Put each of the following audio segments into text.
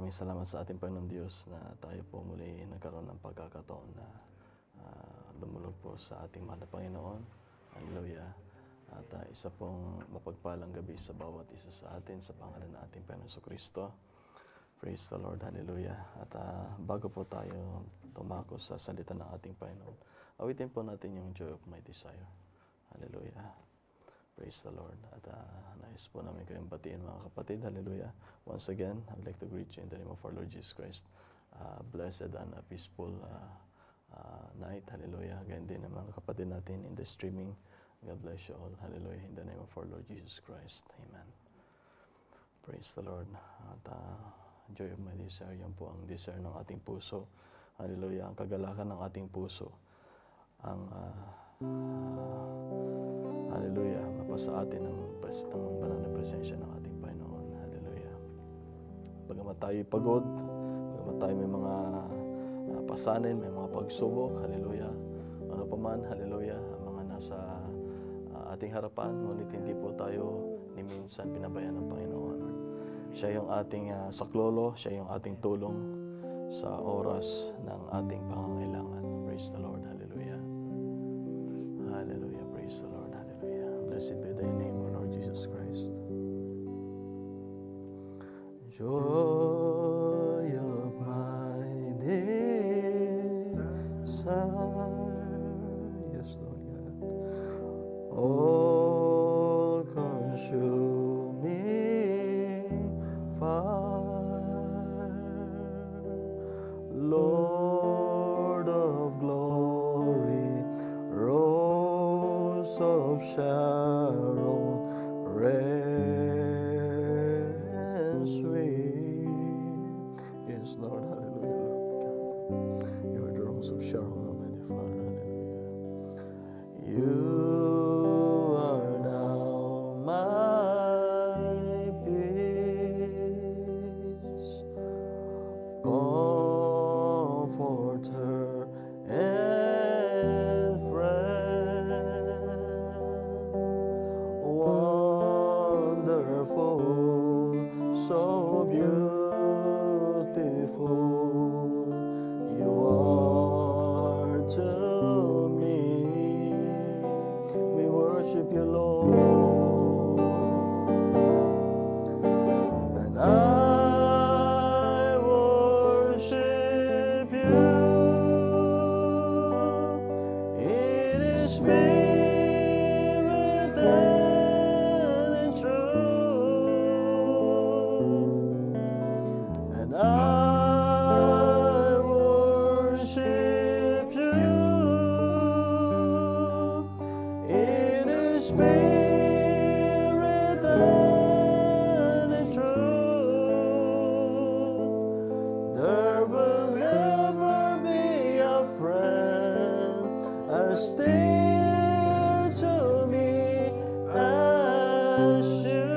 Maraming salamat sa ating Panginoon Diyos na tayo po muli nagkaroon ng pagkakataon na dumulog po sa ating mahal na Panginoon. Hallelujah. At isa pong mapagpalang gabi sa bawat isa sa atin sa pangalan ng ating Panginoon Kristo. Praise the Lord. Hallelujah. At bago po tayo tumako sa salita ng ating Panginoon, awitin po natin yung Joy of My Desire. Hallelujah. Praise the Lord. At nais po namin kayong batiin mga kapatid. Hallelujah. Once again, I'd like to greet you in the name of our Lord Jesus Christ. Blessed and peaceful night. Hallelujah. Again din ang mga kapatid natin in the streaming. God bless you all. Hallelujah. In the name of our Lord Jesus Christ. Amen. Praise the Lord. At Joy of My Desire, yan po ang desire ng ating puso. Hallelujah. Ang kagalakan ng ating puso. Ang hallelujah, mapasa atin ang banal na presensya ng ating Panginoon. Hallelujah. Bagamat tayo pagod, bagamat tayo may mga pasanin, may mga pagsubok, hallelujah. Ano pa man, hallelujah, ang mga nasa ating harapan, ngunit hindi po tayo ni minsan pinabayaan ng Panginoon. Siya yung ating saklolo, siya yung ating tulong sa oras ng ating pangangailangan. Praise the Lord. Hallelujah. Hallelujah. Praise the Lord. Hallelujah. Blessed be thy name, O Lord Jesus Christ. Joy of my desire, yes, Lord God, all consuming fire, Lord of glory, Rose of Sharon, rare and sweet. Yes, Lord, hallelujah, Lord God. You are the Rose of Sharon, Almighty Father, hallelujah. You are now my peace, comforter and friend, wonderful, so beautiful you are to me. We worship you, Lord, and I worship you in spirit and in truth, and I worship you in spirit and in truth. There will never be a friend as dear to me as you.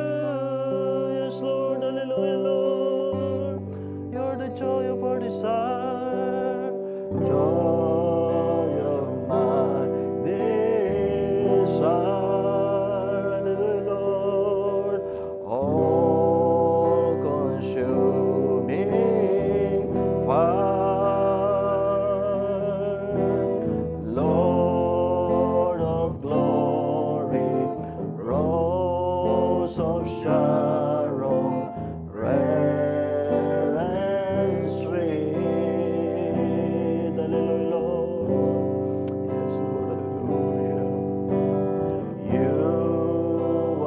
Yes, Lord, hallelujah, Lord. You're the joy of our desire, joy of my desire, hallelujah, Lord. All consuming fire, Lord of glory, Rose of Sharon, rare and sweet, hallelujah, Lord. Yes, Lord, hallelujah. You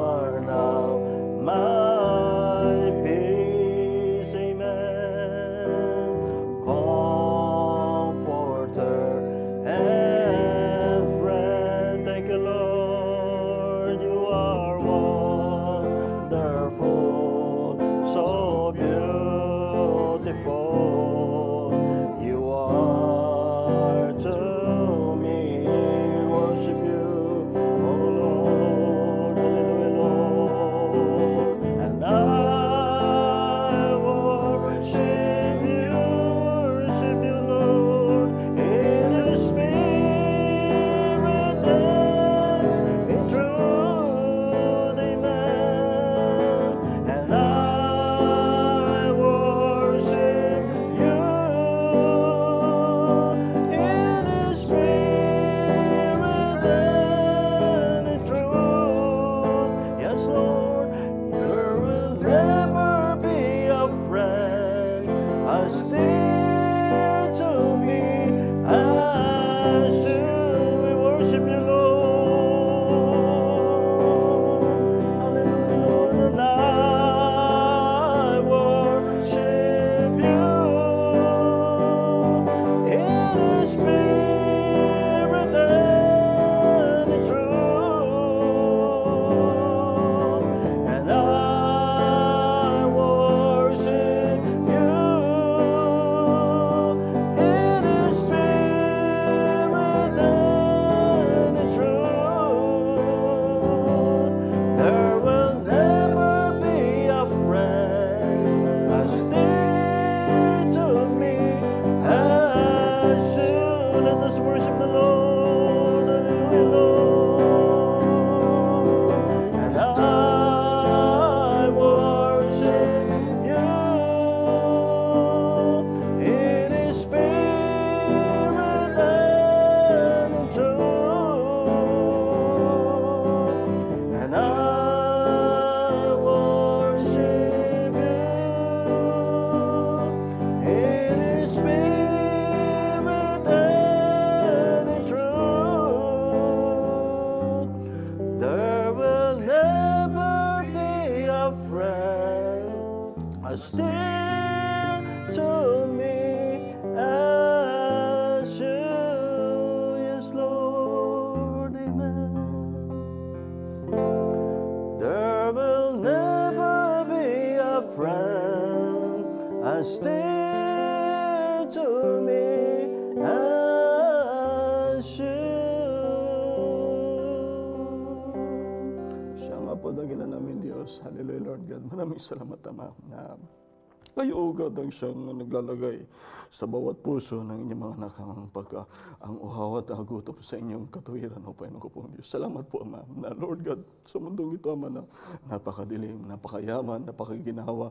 are now my peace, amen, comforter and friend. Thank you, Lord. You are wonderful, so beautiful you are to me. Worship you, oh Lord, hallelujah, Lord, and I worship you, Lord, in the spirit and in truth, amen, and I worship as dear to me as you. Yes, Lord, amen. There will never be a friend as dear to me as you. Siya nga po dakilan namin Diyos. Hallelujah, Lord God. Maraming salamat, Ama, na kayo, O God, ang siyang naglalagay sa bawat puso ng inyong mga anak ang uhaw at gutom sa inyong katuwiran, O Panginoon ko pong Diyos. Salamat po, Ama, na Lord God, sa mundong ito, Ama, na napakadilim, napakayaman, napakaginawa,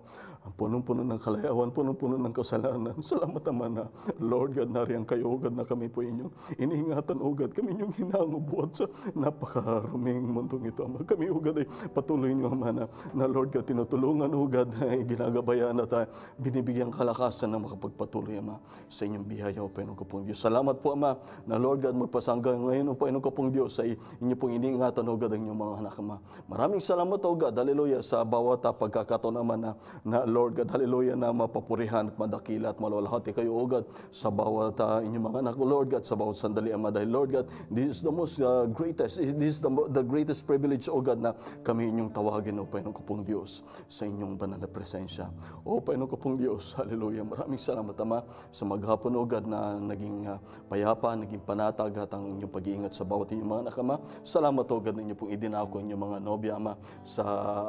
punong-puno ng kalayawan, punong-puno ng kasalanan. Salamat, Ama, na Lord God, nariyan kayo, O God, na kami po inyong iniingatan, O God, kami inyong hinangubuhat sa napakaruming mundong ito, Ama. Kami, O God, ay patuloy niyo, Ama, na Lord God, tinutulungan, O God, ay ginagabayan at binibigyan kalakasan na makapagpatuloy, Ama, sa inyong biyaya, O Panginoon ko pong Diyos. Salamat po, Ama, na Lord God, magpasangga ngayon, O Panginoon ko pong Diyos, ay inyo pong iniingatan, O God, ang inyong mga anak, Ama. Maraming salamat, O God, hallelujah, sa bawat pagkakataon, Ama, na Lord God, hallelujah, na mapapurihan at madakila at malalahati kayo, O God, sa bawat inyong mga anak, O Lord God, sa bawat sandali, Ama, dahil Lord God, this is the most greatest, this is the greatest privilege, O God, na kami inyong tawagin, O Panginoon ko pong Diyos, sa inyong banal na presensya. O Panginoon ko pong Diyos, hallelujah, maraming salamat, Ama, sa maghapon, O God, na naging payapa, naging panatag at ang inyong pag-iingat sa bawat inyong mga anak, Ama. Salamat, O God, na inyo pong idinako inyong mga nobya, Ama, sa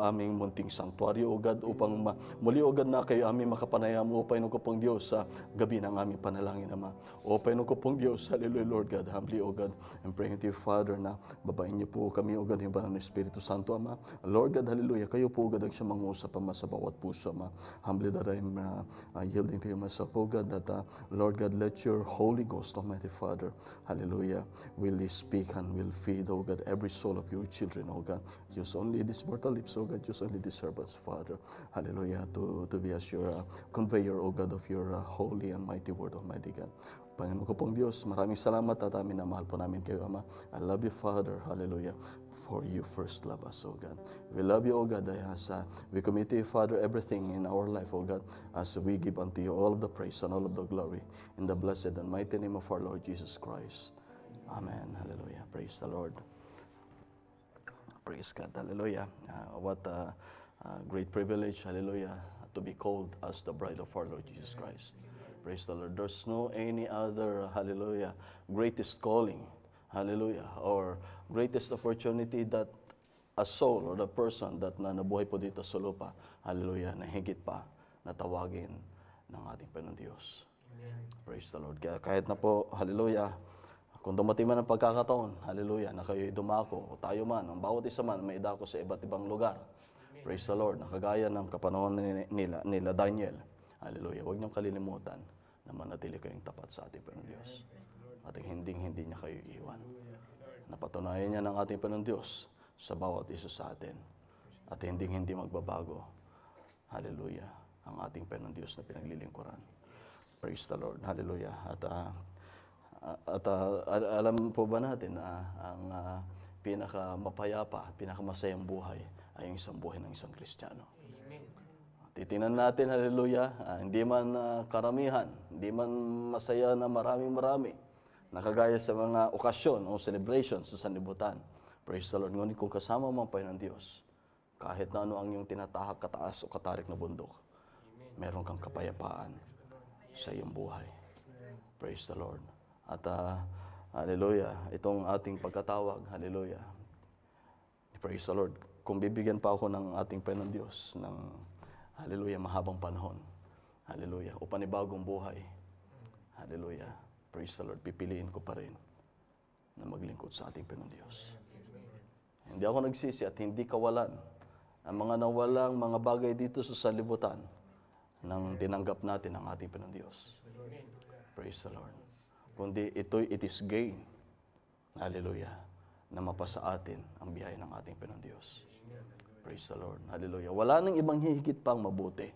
aming munting sanktuaryo, O God, upang muli, O God, na kayo aming makapanayam, O Panginoon ko pong Diyos, sa gabi ng aming panalangin, Ama. O Panginoon ko pong Diyos, hallelujah, Lord God, humbly, O God, I'm praying to you, Father, na babain niyo po kami, O God, yung banal na Espiritu Santo, Ama. Lord God, hallelujah, kayo po, O God, ang siyang mangusap, Ama, sa bawat puso, Ama. Humbly that I'm yielding to you myself, O God, that Lord God, let your Holy Ghost, Almighty Father, hallelujah, will speak and will feed, O God, every soul of your children, O God. Use only these mortal lips, O God, use only these servants, Father, hallelujah, to be as your conveyor, O God, of your holy and mighty word, Almighty God. Panginoon ko pong Diyos, maraming salamat at amin na mahal po namin kayo, Ama. I love you, Father, hallelujah, for you first love us, O God. We love you, O God, as we commit to you, Father, everything in our life, O God, as we give unto you all of the praise and all of the glory in the blessed and mighty name of our Lord Jesus Christ. Amen. Hallelujah. Praise the Lord. Praise God. Hallelujah. What a great privilege, hallelujah, to be called as the bride of our Lord Jesus Christ. Praise the Lord. There's no any other, hallelujah, greatest calling, hallelujah, or greatest opportunity that a soul or the person that nabuhay po dito sa lupa, hallelujah, na higit pa na tawagin ng ating Panginoon Diyos. Amen. Praise the Lord. Kaya kahit na po, hallelujah, kung dumating man ang pagkakataon, hallelujah, na kayo'y dumako, o tayo man, ang bawat isa man, may dako sa iba't ibang lugar. Amen. Praise the Lord. Nakagaya ng kapanahon nila Daniel. Hallelujah. Huwag niyong kalilimutan na manatili kayong tapat sa ating Panginoon Diyos. At hindi niya kayo iiwan. Napatunayan niya ng ating Panginoon Diyos sa bawat isa sa atin. At hindi magbabago. Hallelujah. Ang ating Panginoon Diyos na pinaglilingkuran. Praise the Lord. Hallelujah. At alam po ba natin na ang pinakamapayapa at pinakamasayang buhay ay ang isang buhay ng isang Kristiyano. Titingnan natin, hallelujah, hindi man karamihan, hindi man masaya na marami, nakagaya sa mga okasyon o celebrations sa sanlibutan. Praise the Lord. Ngunit kung kasama mo ang Panginoon ng Diyos, kahit na ano ang iyong tinatahak, kataas o katarik na bundok, meron kang kapayapaan sa iyong buhay. Praise the Lord. At hallelujah, itong ating pagkatawag, hallelujah. Praise the Lord. Kung bibigyan pa ako ng ating Panginoon Diyos ng hallelujah, mahabang panahon. Hallelujah. O panibagong buhay. Hallelujah. Praise the Lord. Pipiliin ko pa rin na maglingkod sa ating Panginoon Diyos. Hindi ako nagsisi at hindi kawalan ang mga nawalang mga bagay dito sa sanlibutan nang tinanggap natin ang ating Panginoon Diyos. Praise the Lord. Kundi it is gain. Hallelujah. Na mapasa atin ang biyaya ng ating Panginoon Diyos. Praise the Lord. Hallelujah. Wala nang ibang hihigit pang mabuti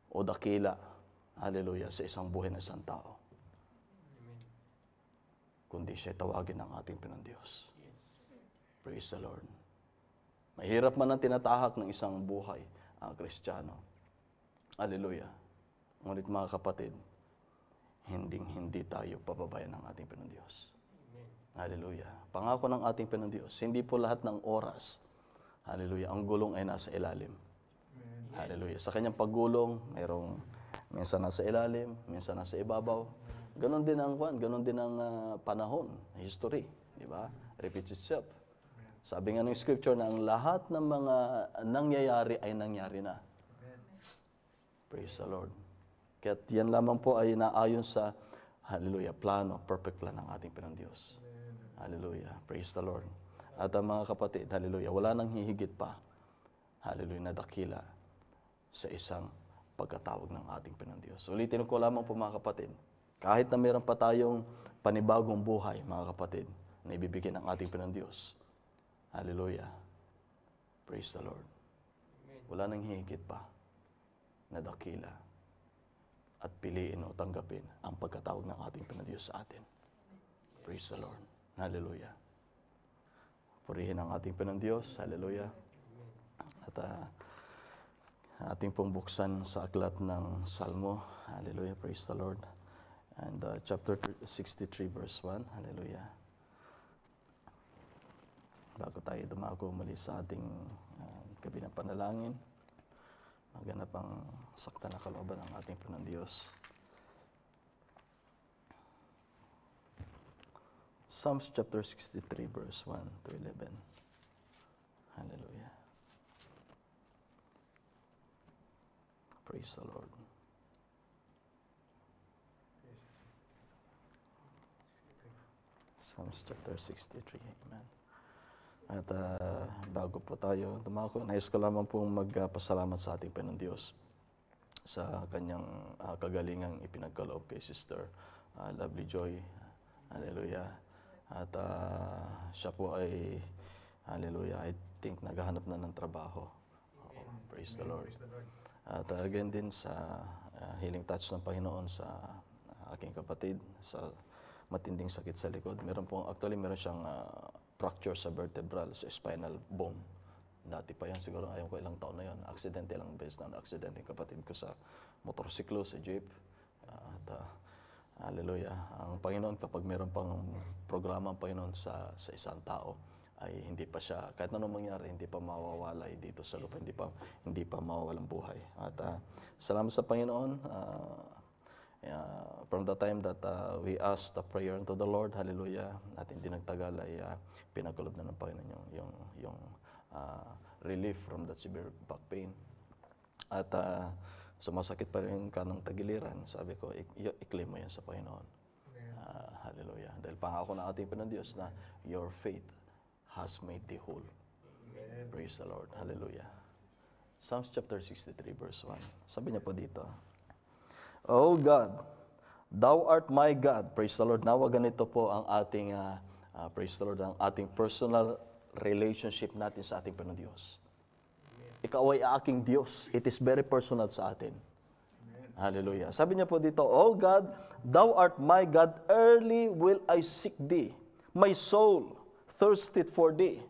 o dakila, hallelujah, sa isang buhay na isang tao. Kundi siya tawagin ng ating Panginoon Diyos. Praise the Lord. Mahirap man ang tinatahak ng isang buhay ang Kristiyano. Hallelujah. Ngunit mga kapatid, hindi tayo pababayan ng ating Panginoon Diyos. Hallelujah. Pangako ng ating Panginoon Diyos, hindi po lahat ng oras, hallelujah, ang gulong ay nasa ilalim. Hallelujah. Sa kanyang paggulong, mayroong minsan nasa ilalim, minsan nasa ibabaw. Ganon din ang panahon, history, di ba? Repeats itself. Sabi nga ng scripture na ang lahat ng mga nangyayari ay nangyari na. Praise the Lord. Kaya yan lamang po ay naayon sa, hallelujah, plano, perfect plan ng ating Panginoon Diyos. Hallelujah. Praise the Lord. At mga kapatid, hallelujah, wala nang hihigit pa, hallelujah, na dakila sa isang pagkatawag ng ating Panginoon Diyos. Ulitin ko lamang po mga kapatid, kahit na meron pa tayong panibagong buhay, mga kapatid, na ibibigay ng ating Panginoon Diyos. Hallelujah. Praise the Lord. Wala nang hihigit pa na dakila at piliin o tanggapin ang pagkatawag ng ating Panginoon Diyos sa atin. Praise the Lord. Hallelujah. Purihin ang ating Panginoon Diyos. Hallelujah. At ating pong buksan sa aklat ng Salmo. Hallelujah. Praise the Lord. And chapter 63 verse 1. Hallelujah. Bago tayo dumako muli sa ating gabi ng panalangin, maganap ang sakta na kalooban ng ating Panginoon Diyos. Psalms chapter 63 verse 1 to 11. Hallelujah. Praise the Lord. Psalms chapter 63. Amen. At bago po tayo dumako, nais ko lamang pong magpasalamat sa ating Panginoon Diyos sa kanyang kagalingang ipinagkaloob kay Sister Lovely Joy. Hallelujah. At siya po ay, hallelujah, I think naghahanap na ng trabaho. Praise the Lord. At again din sa healing touch ng Panginoon sa aking kapatid sa matinding sakit sa likod. Meron siyang fracture sa vertebral, sa spinal bone. Dati pa yan, siguro ayaw ko ilang taon na yan. Aksidente lang, best na aksidente kapatid ko sa motorsiklo, sa jeep. Hallelujah. Ang Panginoon, kapag meron pang programa ang Panginoon sa isang tao, ay hindi pa siya, kahit anong mangyari, hindi pa mawawalay dito sa lupa, hindi pa mawawalang buhay. At salamat sa Panginoon, from the time that we asked the prayer unto the Lord, hallelujah, at hindi nagtagal ay pinagkulob na ng Panginoon yung relief from that severe back pain. At sumasakit pa rin ka ng tagiliran, sabi ko, i-claim mo yan sa Panginoon. Hallelujah. Dahil pangako ng ating Panginoon Diyos na your faith has made thee whole. Amen. Praise the Lord. Hallelujah. Psalms chapter 63 verse 1. Sabi niya po dito, O God, Thou art my God. Praise the Lord. Nawa ganito po ang ating, praise the Lord, ang ating personal relationship natin sa ating Panginoon Diyos. Ikaw ay aking Diyos. It is very personal sa atin. Amen. Hallelujah. Sabi niya po dito, O God, Thou art my God, early will I seek Thee. My soul thirsteth for Thee.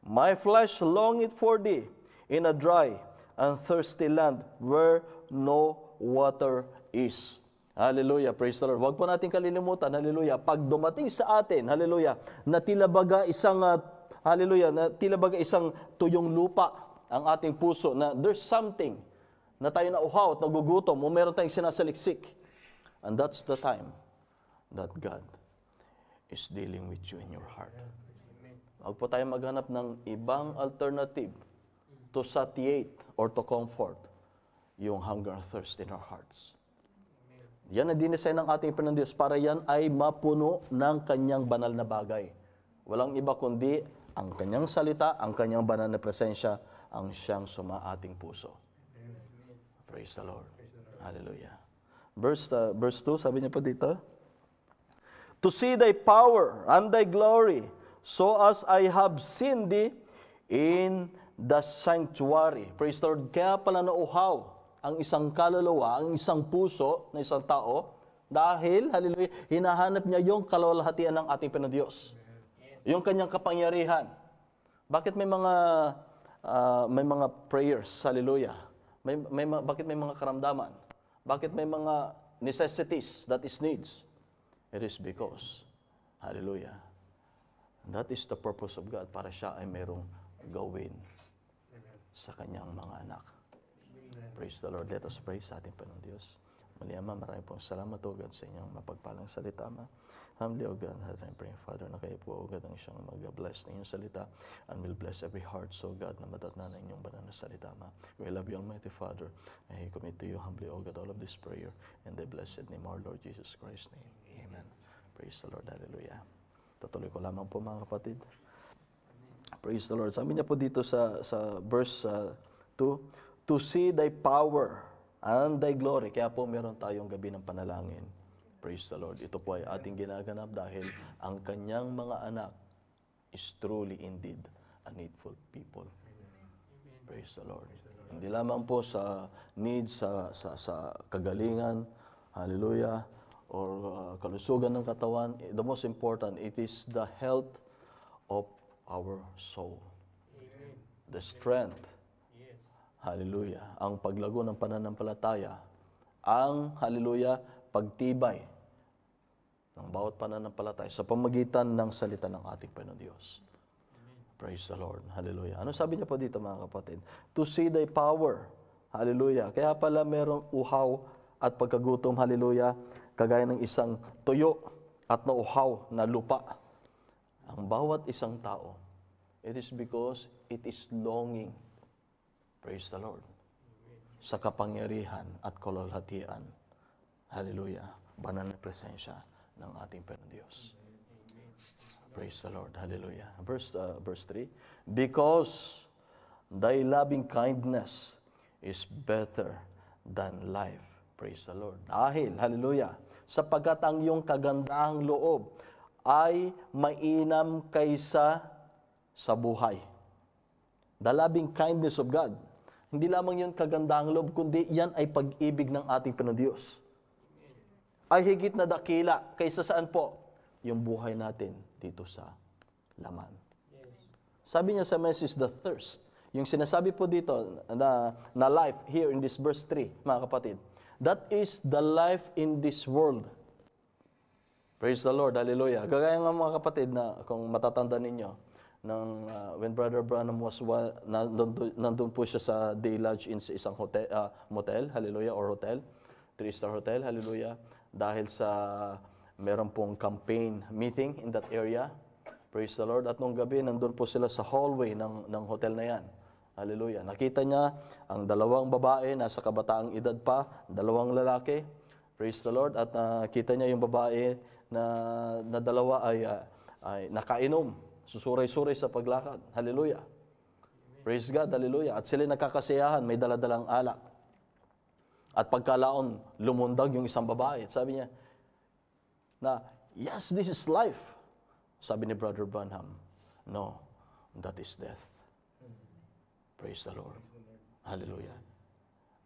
My flesh longeth for Thee in a dry and thirsty land where no water is. Hallelujah. Praise the Lord. Huwag po natin kalilimutan, hallelujah, pag dumating sa atin, hallelujah, na tila baga isang, hallelujah, na tila baga isang tuyong lupa ang ating puso, na there's something na tayo nauhaw at nagugutom o meron tayong sinasaliksik. And that's the time that God is dealing with you in your heart. Huwag po tayo maghanap ng ibang alternative to satiate or to comfort yung hunger and thirst in our hearts. Yan ang dinesign ng ating Panginoon Diyos para yan ay mapuno ng kanyang banal na bagay. Walang iba kundi ang kanyang salita, ang kanyang banal na presensya, ang siyang sumaating puso. Praise the Lord. Hallelujah. Verse 2, sabi niya po dito, To see Thy power and Thy glory, so as I have seen Thee in the sanctuary. Praise the Lord. Kaya pala nauhaw ang isang kaluluwa, ang isang puso na isang tao, dahil, hallelujah, hinahanap niya yung kalwalhatian ng ating Panginoon Diyos. Yung kanyang kapangyarihan. Bakit may mga prayers, hallelujah, Bakit may mga karamdaman? Bakit may mga necessities that is needs? It is because, hallelujah, that is the purpose of God para siya ay mayroong gawin sa kanyang mga anak. Praise the Lord. Let us pray sa ating Panginoon Diyos. Muli, Ama, maraming pong salamat, O God, sa inyong mapagpalang salita, Ama. Humbly, O God, I'm praying, Father, na kayo po, O God, ang siyang mag-bless ng inyong salita and will bless every heart, so God, na madatna ng inyong banal na salita, Ama. We love you, Almighty Father, and I commit to you humbly, O God, all of this prayer in the blessed name of our Lord Jesus Christ's name. Amen. Praise the Lord. Hallelujah. Tutuloy ko lamang po, mga kapatid. Praise the Lord. Sabi niya po dito sa verse 2, to see thy power and thy glory. Kaya po meron tayong gabi ng panalangin. Praise the Lord. Ito po ay ating ginaganap dahil ang kanyang mga anak is truly indeed a needful people. Praise the Lord. Hindi lamang po sa needs, sa kagalingan, hallelujah, or kalusugan ng katawan. The most important, it is the health of our soul. The strength. Hallelujah. Ang paglago ng pananampalataya, ang, hallelujah, pagtibay ng bawat pananampalataya sa pamagitan ng salita ng ating Panginoon Diyos. Praise the Lord. Hallelujah. Ano sabi niya po dito, mga kapatid? To see thy power. Hallelujah. Kaya pala merong uhaw at pagkagutom, hallelujah, kagaya ng isang tuyo at nauhaw na lupa. Ang bawat isang tao, it is because it is longing, praise the Lord, sa kapangyarihan at kalwalhatian. Hallelujah. Banal na presensya ng ating Panginoon Diyos. Praise the Lord. Hallelujah. Verse 3. Because thy loving kindness is better than life. Praise the Lord. Dahil, hallelujah, sapagkat ang iyong kagandahang loob ay mainam kaysa sa buhay. The loving kindness of God. Hindi lamang yun kagandahang loob, kundi yan ay pag-ibig ng ating Panginoon Diyos. Ay higit na dakila kaysa saan po? Yung buhay natin dito sa laman. Sabi niya sa message, the thirst. Yung sinasabi po dito na life here in this verse 3, mga kapatid. That is the life in this world. Praise the Lord. Hallelujah. Kagaya nga mga kapatid na kung matatanda ninyo, when Brother Branham was nandun po siya sa day lodge in sa isang motel, hallelujah, or hotel, 3-star hotel, hallelujah, dahil sa meron pong campaign meeting in that area, praise the Lord, at nung gabi, nandun po sila sa hallway ng hotel na yan, hallelujah, nakita niya ang dalawang babae, nasa kabataang edad pa, dalawang lalaki, praise the Lord, at nakita niya yung babae na dalawa ay nakainom, susuray-suray sa paglakad. Hallelujah. Praise God. Hallelujah. At sila nagkakasiyahan, may daladalang alak. At pagkalaon, lumundag yung isang babae. At sabi niya, yes, this is life. Sabi ni Brother Branham, no, that is death. Praise the Lord. Hallelujah.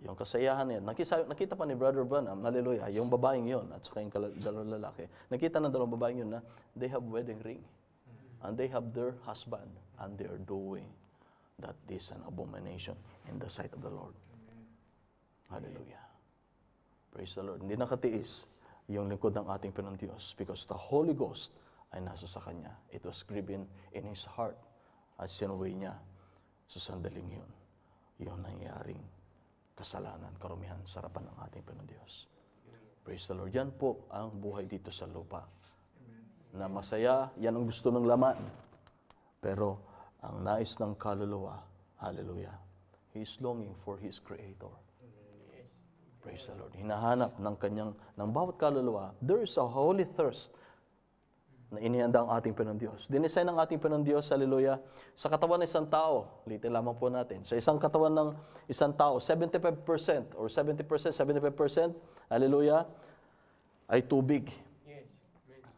Yung kasayahan niya, nakita pa ni Brother Branham, hallelujah, yung babaeng yun, at saka yung dalawang lalaki. Nakita ng dalawang babaeng yun na they have wedding ring. And they have their husband, and they are doing that is an abomination in the sight of the Lord. Hallelujah. Praise the Lord. Hindi nakatiis yung lingkod ng ating Panginoon Diyos because the Holy Ghost ay nasa sa Kanya. It was grieving in His heart at sinuwi niya sa sandaling yun. Yung nangyayaring kasalanan, karumihan, sarapan ng ating Panginoon Diyos. Praise the Lord. Yan po ang buhay dito sa lupa. Na masaya, yan ang gusto ng laman. Pero ang nais ng kaluluwa, hallelujah, He is longing for His Creator. Praise the Lord. Hinahanap ng bawat kaluluwa, there is a holy thirst na inihanda ang ating Panginoon Diyos. Dinesign ng ating Panginoon Diyos, hallelujah, sa katawan ng isang tao, litin lamang po natin, sa isang katawan ng isang tao, 75% or 70%, 75%, hallelujah, ay tubig.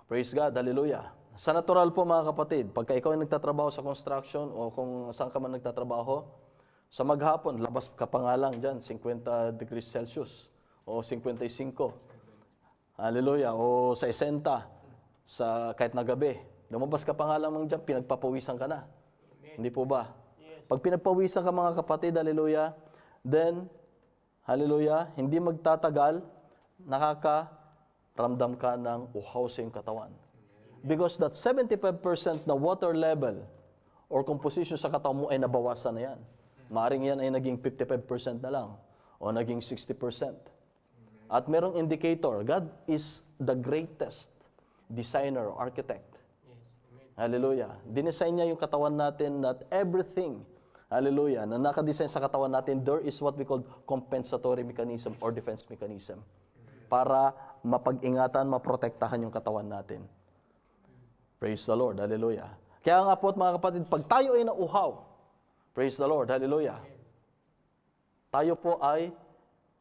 Praise God, hallelujah. Sa natural po mga kapatid, pagka ikaw ay nagtatrabaho sa construction o kung saan ka man nagtatrabaho, sa maghapon, labas ka pa nga lang dyan, 50 degrees Celsius o 55. Hallelujah. O sa 60, kahit na gabi. Lumabas ka pa nga lang dyan, pinagpapawisan ka na. Amen. Hindi po ba? Yes. Pag pinagpawisan ka mga kapatid, hallelujah, then hallelujah, hindi magtatagal, nakakaramdam ka ng uhaw sa iyong katawan. Because that 75% na water level or composition sa katawan mo ay nabawasan na yan. Maaring yan ay naging 55% na lang o naging 60%. At merong indicator, God is the greatest designer, architect. Hallelujah. Dinesign niya yung katawan natin that everything, hallelujah, na nakadesign sa katawan natin, there is what we call compensatory mechanism or defense mechanism para mapag-ingatan, maprotektahan yung katawan natin. Praise the Lord. Hallelujah. Kaya nga po mga kapatid, pag tayo ay nauhaw, praise the Lord. Hallelujah. Tayo po ay,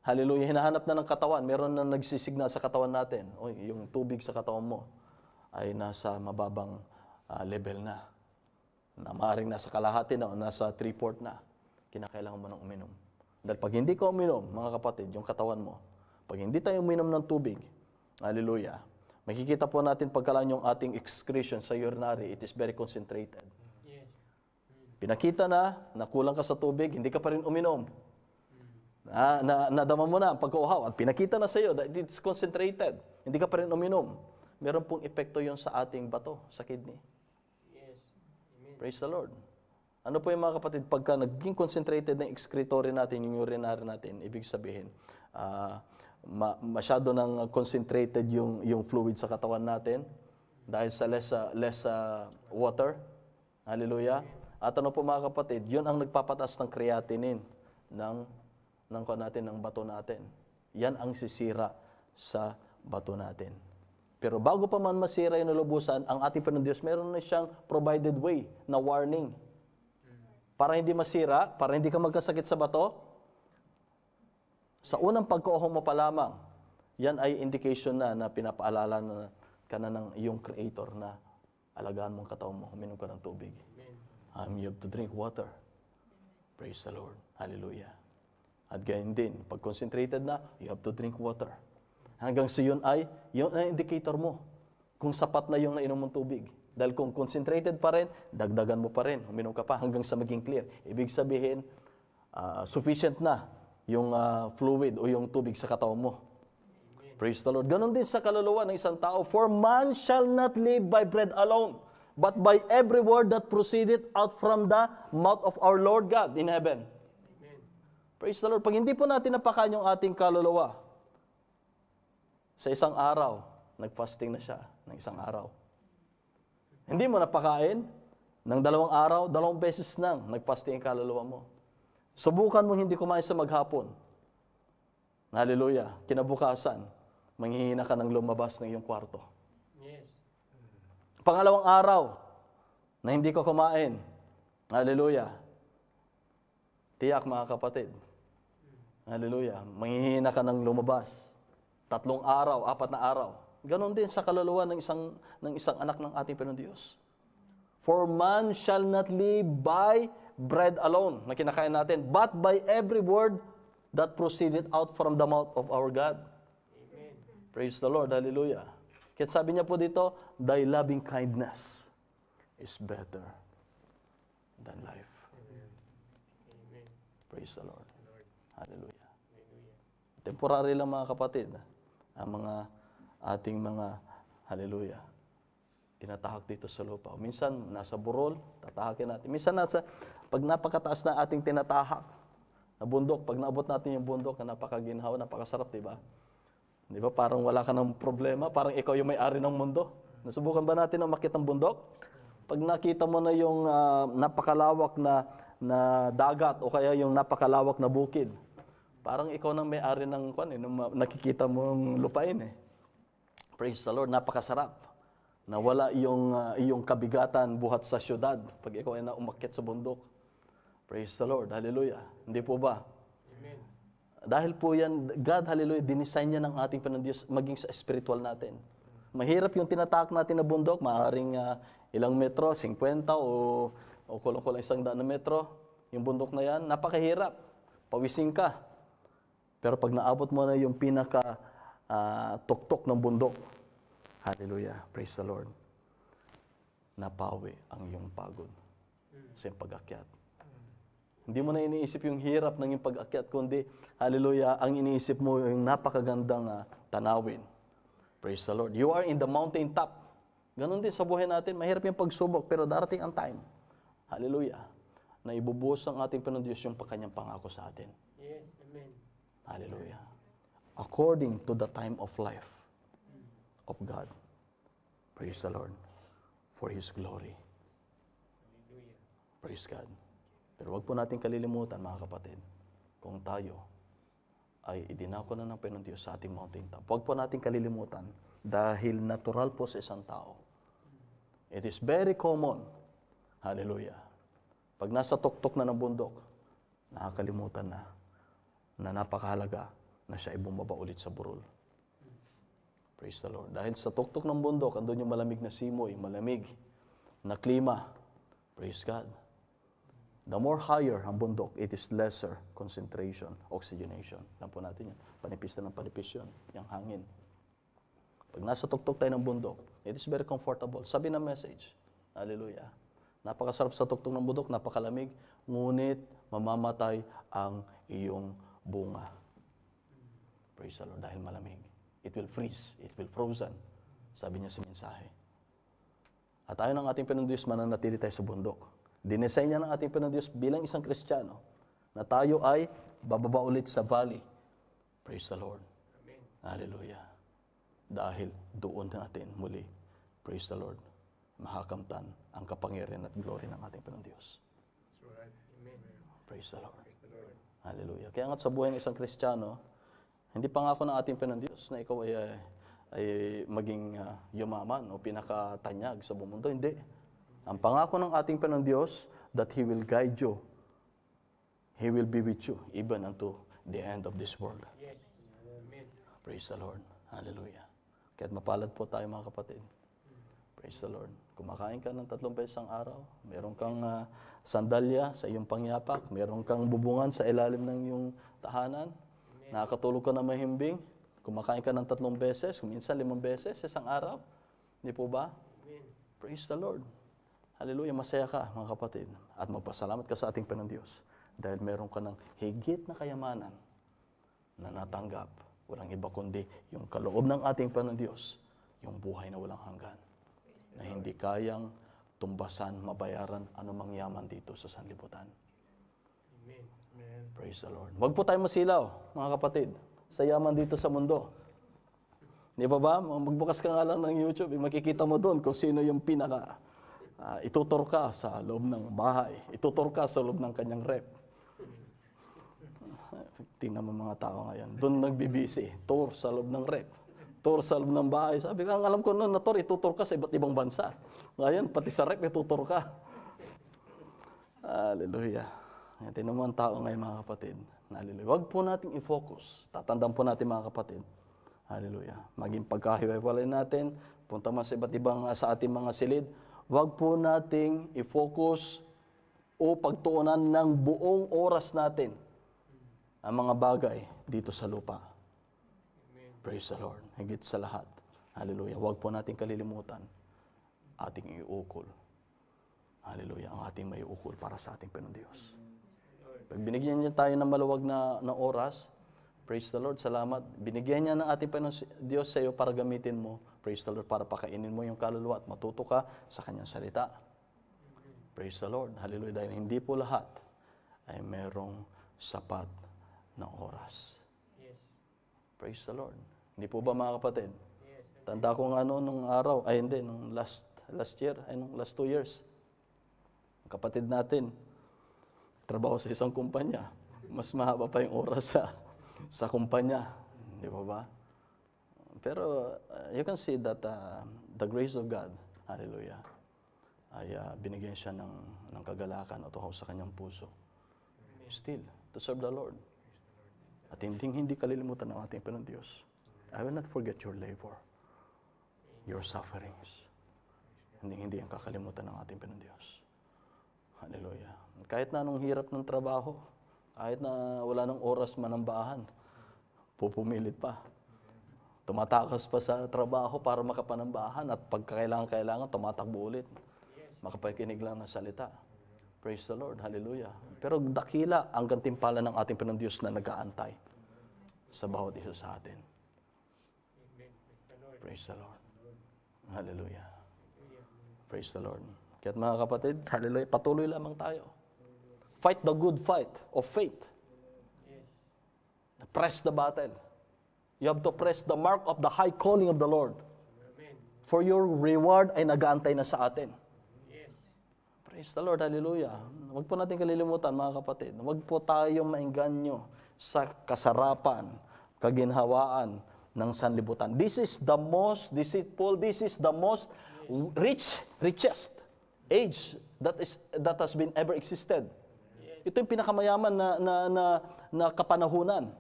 hallelujah, hinahanap na ng katawan. Meron na nagsisignal sa katawan natin. O, yung tubig sa katawan mo ay nasa mababang level na. Na maaaring nasa kalahati na o nasa 3/4 na. Kinakailangan mo nang uminom. Dahil pag hindi ka uminom, mga kapatid, yung katawan mo, pag hindi tayo uminom ng tubig, hallelujah, makikita po natin pagkalaan yung ating excretion sa urinary, it is very concentrated. Yes. Pinakita na kulang ka sa tubig, hindi ka pa rin uminom. Nadama mo na ang pagkauhaw at pinakita na sa iyo that it's concentrated. Hindi ka pa rin uminom. Meron pong epekto yon sa ating bato, sa kidney. Yes. Amen. Praise the Lord. Ano po yung mga kapatid, pagka naging concentrated na excretory natin, yung urinary natin, ibig sabihin, masyado nang concentrated yung fluid sa katawan natin dahil sa less water. Hallelujah. At ano po mga kapatid, yun ang nagpapataas ng creatinine ng bato natin. Yan ang sisira sa bato natin. Pero bago pa man masira yung lubusan, ang ating Panginoon Diyos, meron na siyang provided way na warning. Para hindi masira, para hindi ka magkasakit sa bato, sa unang pagkauhaw mo pa lamang, yan ay indication na pinapaalala na ka na ng iyong Creator na alagaan mong katawan mo, uminom ka ng tubig. You have to drink water. Praise the Lord. Hallelujah. At gayon din, pag concentrated na, you have to drink water. Hanggang sa yun ay indicator mo kung sapat na yung nainom mong tubig. Dahil kung concentrated pa rin, dagdagan mo pa rin, uminom ka pa hanggang sa maging clear. Ibig sabihin, sufficient na yung fluid o yung tubig sa katawan mo. Amen. Praise the Lord. Ganon din sa kaluluwa ng isang tao. For man shall not live by bread alone, but by every word that proceeded out from the mouth of our Lord God in heaven. Amen. Praise the Lord. Pag hindi po natin napakain yung ating kaluluwa, sa isang araw, nag-fasting na siya ng isang araw. Hindi mo napakain, ng 2 araw, 2 beses nang nag-fasting ang kaluluwa mo. Subukan mo hindi kumain sa maghapon. Hallelujah. Kinabukasan, manghihina ka ng lumabas ng iyong kwarto. Yes. Pangalawang araw, na hindi ka kumain. Hallelujah. Tiyak mga kapatid. Hallelujah. Manghihina ka ng lumabas. 3 araw, 4 na araw. Ganon din sa kaluluwa ng isang anak ng ating Panginoon Diyos. For man shall not live by bread alone na kinakain natin, but by every word that proceeded out from the mouth of our God. Amen. Praise the Lord. Hallelujah. Kaya sabi niya po dito, thy loving kindness is better than life. Amen. Praise the Lord. Hallelujah. Temporary lang mga kapatid, ang mga ating mga, hallelujah, tinatahak dito sa lupa. Minsan, nasa burol, tatahakin natin. Minsan, pag napakataas na ating tinatahak, na bundok, pag naabot natin yung bundok, na napakaginhawa, napakasarap, di ba? Di ba? Parang wala ka ng problema, parang ikaw yung may-ari ng mundo. Nasubukan ba natin ang umakyat ng bundok? Pag nakita mo na yung napakalawak na dagat o kaya yung napakalawak na bukid, parang ikaw nang may-ari ng nakikita mong lupain eh. Praise the Lord, napakasarap. Nawala iyong kabigatan buhat sa syudad pag ikaw ay naumakyat sa bundok. Praise the Lord. Hallelujah. Hindi po ba? Amen. Dahil po yan, God, hallelujah, dinisign niya ng ating Panginoon Diyos maging sa spiritual natin. Mahirap yung tinatahak natin na bundok, maaaring ilang metro, 50 o kulang-kulang 100 na metro. Yung bundok na yan, napakahirap. Pawising ka. Pero pag naabot mo na yung tuktok ng bundok, hallelujah, praise the Lord, napawi ang iyong pagod sa iyong pag-akyat. Hindi mo na iniisip yung hirap ng yung pag-akyat, kundi, hallelujah, ang iniisip mo yung napakagandang tanawin. Praise the Lord. You are in the mountain top. Ganon din sa buhay natin. Mahirap yung pagsubok, pero darating ang time. Hallelujah. Na ibubuhos ng ating Panginoon Diyos yung kanyang pangako sa atin. Yes, amen. Hallelujah. According to the time of life of God. Praise the Lord. For His glory. Hallelujah. Praise God. Pero wag po natin kalilimutan, mga kapatid, kung tayo ay idinako na ng Panginoon Diyos sa ating mountain top. Wag po natin kalilimutan dahil natural po sa isang tao. It is very common. Hallelujah. Pag nasa tuktok na ng bundok, nakakalimutan na napakahalaga na siya ay bumaba ulit sa burol. Praise the Lord. Dahil sa tuktok ng bundok, andun yung malamig na simoy, malamig na klima. Praise God. The more higher ang bundok, it is lesser concentration, oxygenation. Alam po natin yan. Panipis na ng panipis yun, yung hangin. Pag nasa tuktok tayo ng bundok, it is very comfortable. Sabi ng message, hallelujah. Napakasarap sa tuktok ng bundok, napakalamig, ngunit mamamatay ang iyong bunga. Praise the Lord, dahil malamig. It will freeze, it will frozen. Sabi niya sa mensahe. At ayon ng ating Panginoon Diyos, mananatili tayo sa bundok. Dinesign niya ng ating Panginoon Diyos bilang isang Kristiyano na tayo ay bababa ulit sa valley. Praise the Lord. Amen. Hallelujah. Dahil doon natin muli, praise the Lord, mahakamtan ang kapangyarihan at glory ng ating Panginoon Diyos. That's right. Amen. Praise the Lord. Praise the Lord. Hallelujah. Kaya nga't sa buhay ng isang Kristiyano, hindi pangako ng ating Panginoon Diyos na ikaw ay maging yumaman o pinakatanyag sa buong mundo. Hindi. Ang pangako ng ating Panginoon Diyos that He will guide you. He will be with you even unto the end of this world. Yes. Amen. Praise the Lord. Hallelujah. Kaya't mapalad po tayo, mga kapatid. Praise the Lord. Kumakain ka ng 3 beses ang araw, meron kang sandalya sa iyong pangyapak, meron kang bubungan sa ilalim ng iyong tahanan, nakakatulog ka na mahimbing, kumakain ka ng 3 beses, minsan 5 beses sa isang araw. Hindi po ba? Amen. Praise the Lord. Hallelujah, masaya ka, mga kapatid. At magpasalamat ka sa ating Panginoon Diyos dahil meron ka ng higit na kayamanan na natanggap. Walang iba kundi yung kaloob ng ating Panginoon Diyos, yung buhay na walang hanggan, na hindi kayang tumbasan, mabayaran anumang yaman dito sa sanlibutan. Amen. Praise the Lord. Huwag po tayo masilaw, mga kapatid, sa yaman dito sa mundo. Di ba? Magbukas ka nga lang ng YouTube, makikita mo doon kung sino yung pinaka itutur ka sa loob ng bahay. Itutur ka sa loob ng kanyang rep. Tingnan mo mga tao ngayon. Doon nagbibisi. Tour sa loob ng rep. Tour sa loob ng bahay. Sabi ko, ang alam ko noon na tour, itutur ka sa iba't ibang bansa. Ngayon, pati sa rep, itutur ka. Hallelujah. Tingnan mo ang tao ngayon, mga kapatid. Hallelujah. Huwag po nating i-focus. Tatandaan po natin, mga kapatid. Hallelujah. Maging pagkahiwalay natin, punta man sa iba't ibang sa ating mga silid, huwag po nating i-focus o pagtuunan ng buong oras natin ang mga bagay dito sa lupa. Amen. Praise the Lord. Higit sa lahat. Hallelujah. Huwag po nating kalilimutan ating iukol. Hallelujah. Ang ating may ukol para sa ating Panginoon Diyos. Pag binigyan niya tayo ng maluwag na oras, praise the Lord, salamat. Binigyan niya ng ating Panginoon Diyos sa iyo para gamitin mo, praise the Lord, para pakainin mo yung kaluluwa at matuto ka sa kanyang salita. Praise the Lord. Hallelujah. Dahil hindi po lahat ay merong sapat na oras. Yes. Praise the Lord. Hindi po ba, mga kapatid? Yes. Tanda ko nga nung araw, ay hindi, nung last year, ay nung last 2 years. Ang kapatid natin, trabaho sa isang kumpanya. Mas mahaba pa yung oras sa kumpanya. Di ba ba? Pero you can see that the grace of God, hallelujah, ay binigyan siya ng kagalakan o tuhaw sa kanyang puso. Still, to serve the Lord. At hindi kalilimutan ng ating Panginoon Diyos. I will not forget your labor, your sufferings. Hindi ang kakalimutan ng ating Panginoon Diyos. Hallelujah. Kahit na anong hirap ng trabaho, kahit na wala ng oras manambahan, pupumilit pa. Tumatakas pa sa trabaho para makapanambahan at pagkakailangan-kailangan, tumatakbo ulit. Makapakinig lang ng salita. Praise the Lord. Hallelujah. Pero dakila ang gantimpala ng ating Panginoon Diyos na nag-aantay sa bawat isa sa atin. Amen. Praise the Lord. Praise the Lord. Hallelujah. Praise the Lord. Kaya't mga kapatid, hallelujah, patuloy lamang tayo. Fight the good fight of faith. Yes. Press the battle. You have to press the mark of the high calling of the Lord. Amen. For your reward ay nag-aantay na sa atin. Yes. Praise the Lord, hallelujah. Huwag po natin kalilimutan mga kapatid. Huwag po tayong maengganyo sa kasarapan, kaginhawaan ng sanlibutan. This is the most deceitful, this is the most richest age that has been ever existed. Ito yung pinakamayaman na kapanahunan.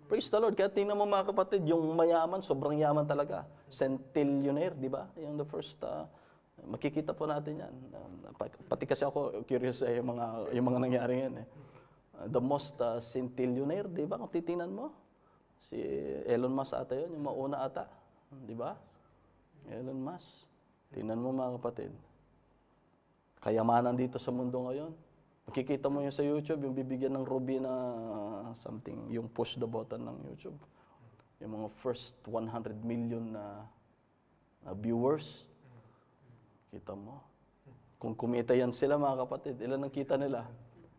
Praise the Lord. Kaya tingnan mo mga kapatid, yung mayaman, sobrang yaman talaga. Centillionaire, di ba? Yung the first, makikita po natin yan. Pati kasi ako curious yung mga nangyari yan. The most centillionaire, di ba? Kung titingnan mo, si Elon Musk ata yun, yung mauna ata. Di ba? Elon Musk. Tingnan mo mga kapatid. Kayamanan dito sa mundo ngayon. Makikita mo yun sa YouTube, yung bibigyan ng ruby na something, yung push the button ng YouTube. Yung mga first 100 million na viewers. Kita mo. Kung kumita yan sila mga kapatid, ilan ang kita nila?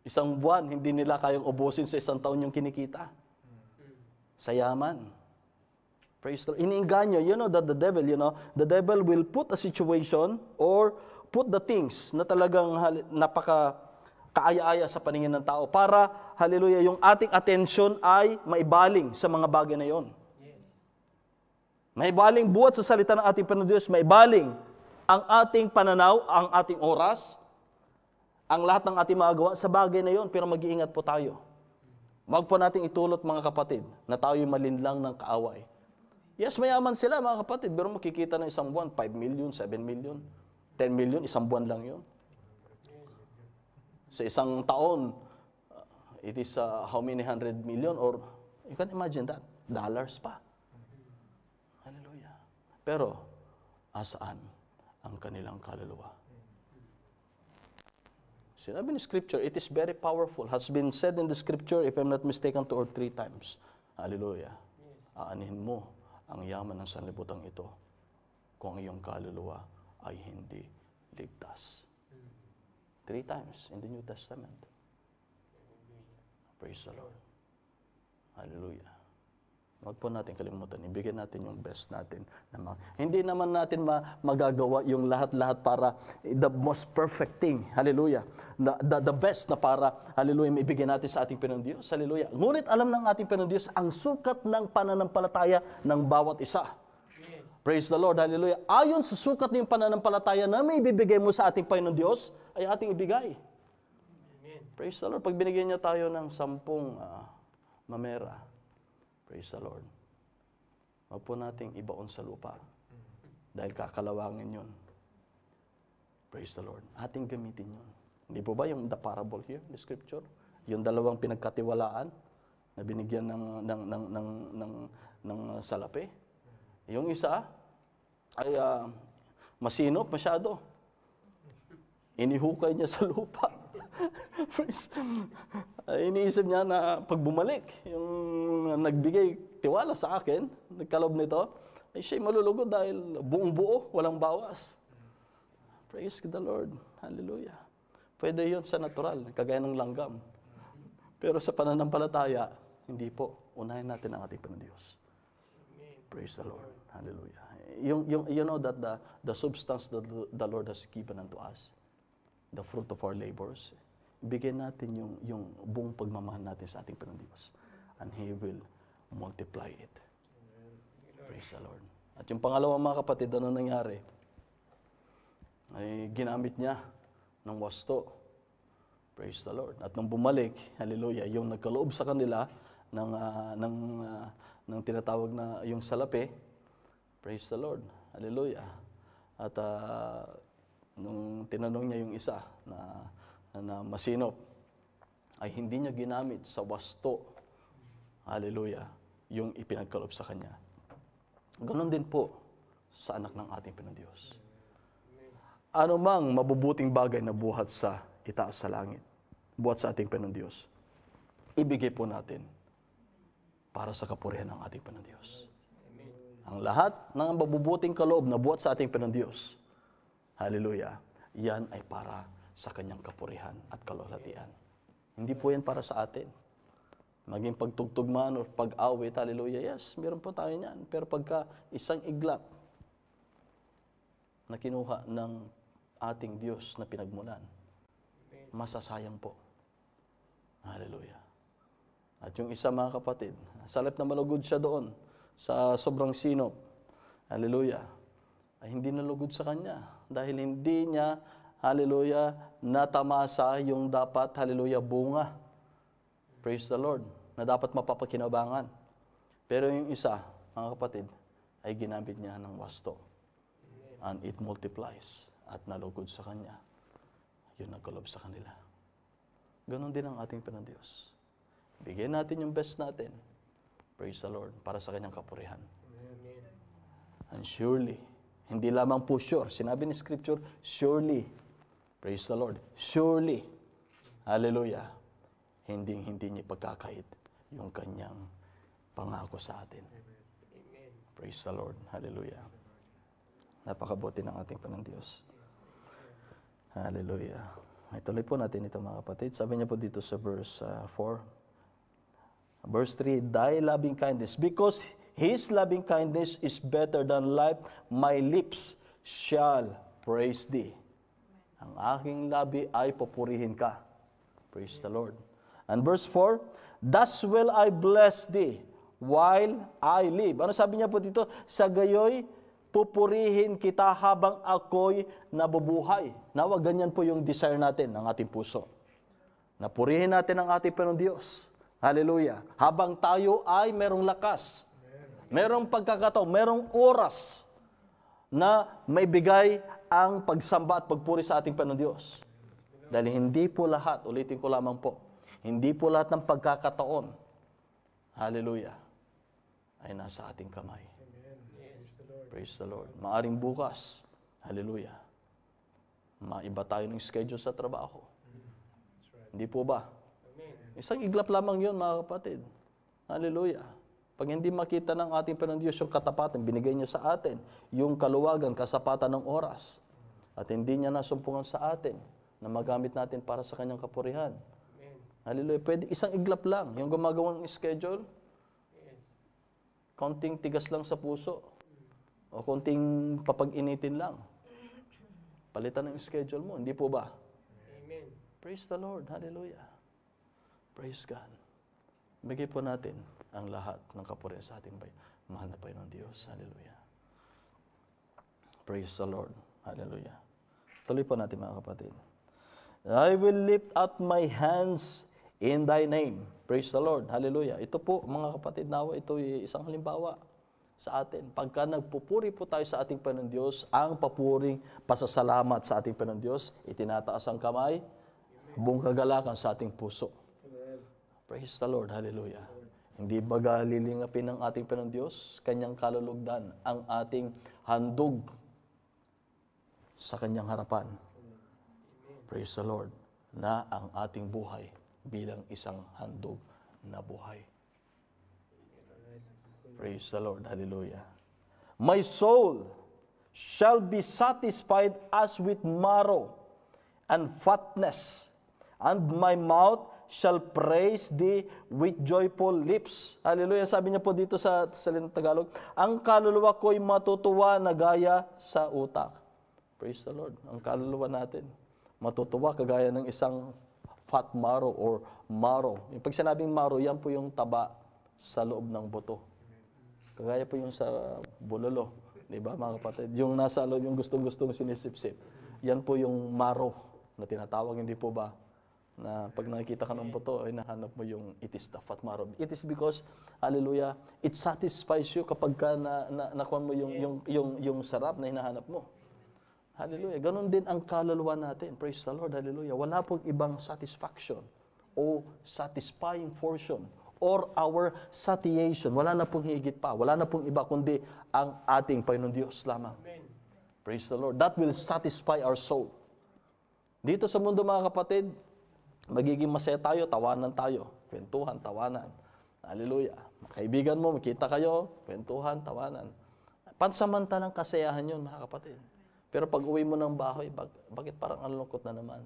Isang buwan, hindi nila kayang ubusin sa isang taon yung kinikita. Sa yaman. Praise the Lord. Iniinganyo, you know that the devil will put a situation or put the things na talagang napaka kaaya-aya sa paningin ng tao para, hallelujah, yung ating atensyon ay maibaling sa mga bagay na yon. Maibaling buhat sa salita ng ating Panginoon Diyos, maibaling ang ating pananaw, ang ating oras, ang lahat ng ating magagawa sa bagay na yon, pero mag-iingat po tayo. Wag po nating itulot mga kapatid na tayo'y malinlang ng kaaway. Yes, mayaman sila mga kapatid, pero makikita na isang buwan, 5 million, 7 million, 10 million, isang buwan lang yon. Sa isang taon, it is how many 100 million or you can imagine that, dollars pa. Hallelujah. Pero, asaan ang kanilang kaluluwa? Sinabi ni Scripture, it is very powerful. Has been said in the Scripture, if I'm not mistaken, 2 or 3 times. Hallelujah. Aanihin mo ang yaman ng sanlibutan ito kung ang iyong kaluluwa ay hindi ligtas. 3 times in the New Testament. Praise the Lord. Hallelujah. Huwag po natin kalimutan, ibigay natin yung best natin. Hindi naman natin magagawa yung lahat-lahat para the most perfect thing. Hallelujah. The best na para, hallelujah, maibigay natin sa ating Panginoon Diyos. Hallelujah. Ngunit alam ng ating Panginoon Diyos ang sukat ng pananampalataya ng bawat isa. Praise the Lord, hallelujah. Ayon sa sukat ng pananampalataya na may ibibigay mo sa ating Panginoon Diyos, ay ating ibigay. Amen. Praise the Lord. Pag binigyan niya tayo ng 10 mamera, praise the Lord. Huwag po nating ibaon sa lupa. Dahil kakalawangin yun. Praise the Lord. Ating gamitin yun. Hindi po ba yung the parable here, the scripture? Yung dalawang pinagkatiwalaan na binigyan ng salapi. Yung isa ay masinop masyado. Inihukay niya sa lupa. Iniisip niya na pag bumalik, yung nagbigay tiwala sa akin, nagkalob nito, ay siya'y malulugod dahil buong buo, walang bawas. Praise the Lord. Hallelujah. Pwede yun sa natural, kagaya ng langgam. Pero sa pananampalataya, hindi po. Unahin natin ang ating Panginoon Diyos. Praise the Lord. Hallelujah. You know that the substance that the Lord has given unto us, the fruit of our labors, bigyan natin yung buong pagmamahal natin sa ating Panginoon Diyos. And He will multiply it. Praise the Lord. At yung pangalawa mga kapatid, ano nangyari? Ay ginamit niya ng wasto. Praise the Lord. At nung bumalik, hallelujah, yung nagkaloob sa kanila ng tinatawag na yung salapi, praise the Lord. Hallelujah. At nung tinanong niya yung isa na masinop, ay hindi niya ginamit sa wasto, hallelujah, yung ipinagkaloob sa kanya. Ganon din po sa anak ng ating Panginoon Diyos. Ano mang mabubuting bagay na buhat sa itaas sa langit. Buhat sa ating Panginoon Diyos. Ibigay po natin para sa kapurihan ng ating Panginoon Diyos. Ang lahat ng mabubuting kaloob na buhat sa ating Panginoon Diyos, hallelujah, yan ay para sa kanyang kapurihan at kalwalhatian. Hindi po yan para sa atin. Maging pagtugtugman o pag-awit, hallelujah, yes, meron po tayo niyan. Pero pagka isang iglap na kinuha ng ating Diyos na pinagmulan, masasayang po. Hallelujah. At yung isa, mga kapatid, sa halip na malugod siya doon, sa sobrang sinop, hallelujah, ay hindi nalugod sa kanya. Dahil hindi niya, hallelujah, natamasa yung dapat, hallelujah, bunga. Praise the Lord, na dapat mapapakinabangan. Pero yung isa, mga kapatid, ay ginamit niya ng wasto. And it multiplies. At nalugod sa kanya. Yun nagkalob sa kanila. Ganon din ang ating Panginoon Diyos. Bigyan natin yung best natin. Praise the Lord, para sa kanyang kapurihan. And surely, hindi lamang po sure. Sinabi ni Scripture, surely. Praise the Lord. Surely. Hallelujah. Hindi niya pagkakait yung kanyang pangako sa atin. Praise the Lord. Hallelujah. Napakabuti ng ating Panginoon Diyos. Hallelujah. Ituloy po natin ito, mga kapatid. Sabi niya po dito sa verse 4. Verse 3, thy loving kindness, because His loving kindness is better than life, my lips shall praise Thee. Ang aking labi ay papurihin ka. Praise the Lord. And verse 4, thus will I bless Thee while I live. Ano sabi niya po dito? Sa gayoy, pupurihin kita habang ako'y nabubuhay. Nawa, ganyan po yung desire natin ng ating puso. Napurihin natin ang ating Panginoon Diyos. Hallelujah. Habang tayo ay merong lakas, merong pagkakataon, merong oras na may bigay ang pagsamba at pagpuri sa ating Panginoon Diyos. Dahil hindi po lahat, ulitin ko lamang po, hindi po lahat ng pagkakataon, hallelujah, ay nasa ating kamay. Praise the Lord. Maaring bukas, hallelujah, maiba tayo ng schedule sa trabaho. Hindi po ba? Isang iglap lamang yun, mga kapatid. Hallelujah. Pag hindi makita ng ating Panginoon Diyos yung katapatan, binigay niya sa atin, yung kaluwagan, kasapatan ng oras, at hindi niya nasumpungan sa atin, na magamit natin para sa kanyang kapurihan. Hallelujah. Pwede isang iglap lang. Yung gumagawa ng schedule, konting tigas lang sa puso, o konting papag-initin lang. Palitan ng schedule mo. Hindi po ba? Amen. Praise the Lord. Hallelujah. Praise God. Bigay po natin ang lahat ng kapurihan sa ating mahal na Panginoon Diyos. Hallelujah. Praise the Lord. Hallelujah. Tuloy po natin, mga kapatid. I will lift up my hands in Thy name. Praise the Lord. Hallelujah. Ito po, mga kapatid, nawa ito ay isang halimbawa sa atin. Pagka nagpupuri po tayo sa ating Panginoon Diyos, ang papuring pasasalamat sa ating Panginoon Diyos, itinataas ang kamay, buong kagalakan sa ating puso. Praise the Lord. Hallelujah. Hindi baga lilingapin ng ating Panginoon Diyos, kanyang kalulugdan, ang ating handog sa kanyang harapan. Praise the Lord. Na ang ating buhay bilang isang handog na buhay. Praise the Lord. Hallelujah. My soul shall be satisfied as with marrow and fatness, and my mouth shall praise Thee with joyful lips. Hallelujah. Sabi niya po dito sa salitang Tagalog, ang kaluluwa ko'y matutuwa na gaya sa utak. Praise the Lord. Ang kaluluwa natin, matutuwa kagaya ng isang fat marrow or marrow. Yung pag sinabing marrow, yan po yung taba sa loob ng buto. Kagaya po yung sa bulolo. Di ba, mga kapatid? Yung nasa loob, yung gustong-gustong sinisip-sip. Yan po yung marrow na tinatawag, hindi po ba? Na pag nakikita ka ng buto, ay nahanap mo yung it is the fat marrow. It is because, hallelujah, it satisfies you kapag ka nakuha mo yung sarap na hinahanap mo. Hallelujah. Ganon din ang kaluluwa natin. Praise the Lord. Hallelujah. Wala pong ibang satisfaction o satisfying portion or our satiation. Wala na pong higit pa. Wala na pong iba kundi ang ating Panginoon Diyos lamang. Amen. Praise the Lord. That will satisfy our soul. Dito sa mundo mga kapatid, magiging masaya tayo, tawanan tayo. Kwentuhan, tawanan. Hallelujah. Kaibigan mo, makita kayo, kwentuhan, tawanan. Pansamantalang kasayahan yun mga kapatid. Pero pag uwi mo ng bahay, bakit parang ang lungkot na naman?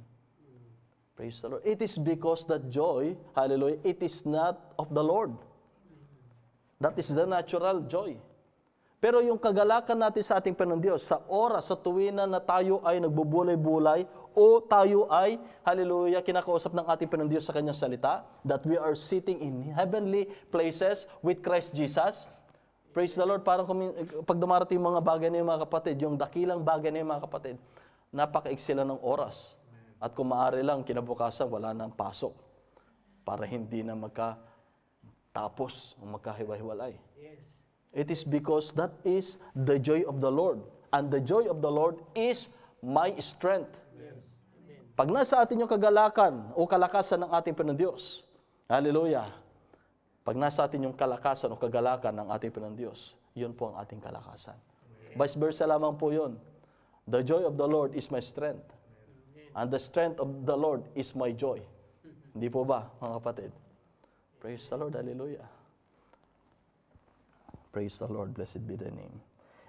Praise the Lord. It is because that joy, hallelujah, it is not of the Lord. That is the natural joy. Pero yung kagalakan natin sa ating Panginoon Diyos, sa oras, sa tuwina na tayo ay nagbubulay-bulay o tayo ay, hallelujah, kinakausap ng ating Panginoon Diyos sa Kanyang salita, that we are sitting in heavenly places with Christ Jesus. Praise the Lord. Parang pag dumarating yung mga bagay na yung mga kapatid, yung dakilang bagay na yung mga kapatid, napaka-iksi lang ng oras. At kung maaari lang, kinabukasan, wala nang pasok para hindi na magkatapos o magkahiwa-hiwalay. Yes. It is because that is the joy of the Lord. And the joy of the Lord is my strength. Yes. Amen. Pag nasa atin yung kagalakan o kalakasan ng ating Panginoon Diyos, hallelujah. Pag nasa atin yung kalakasan o kagalakan ng ating Panginoon Diyos, yun po ang ating kalakasan. Vice versa lamang po yun. The joy of the Lord is my strength. And the strength of the Lord is my joy. Hindi po ba, mga kapatid? Praise the Lord, hallelujah. Praise the Lord, blessed be thy name.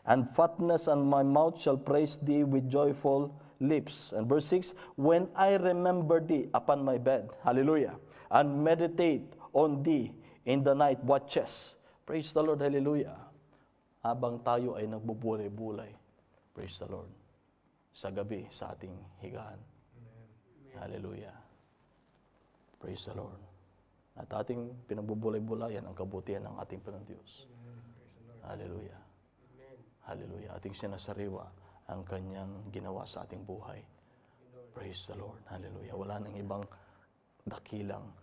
And fatness and my mouth shall praise thee with joyful lips. And verse 6, when I remember thee upon my bed, hallelujah, and meditate on thee in the night watches. Praise the Lord, hallelujah. Habang tayo ay nagbubulay-bulay, praise the Lord, sa gabi sa ating higaan. Hallelujah. Praise the Lord. At ating pinagbubulay-bulayan ang kabutihan ng ating Panginoon Diyos. Hallelujah. Hallelujah. Ating sinasariwa ang Kanyang ginawa sa ating buhay. Praise the Lord. Hallelujah. Wala nang ibang dakilang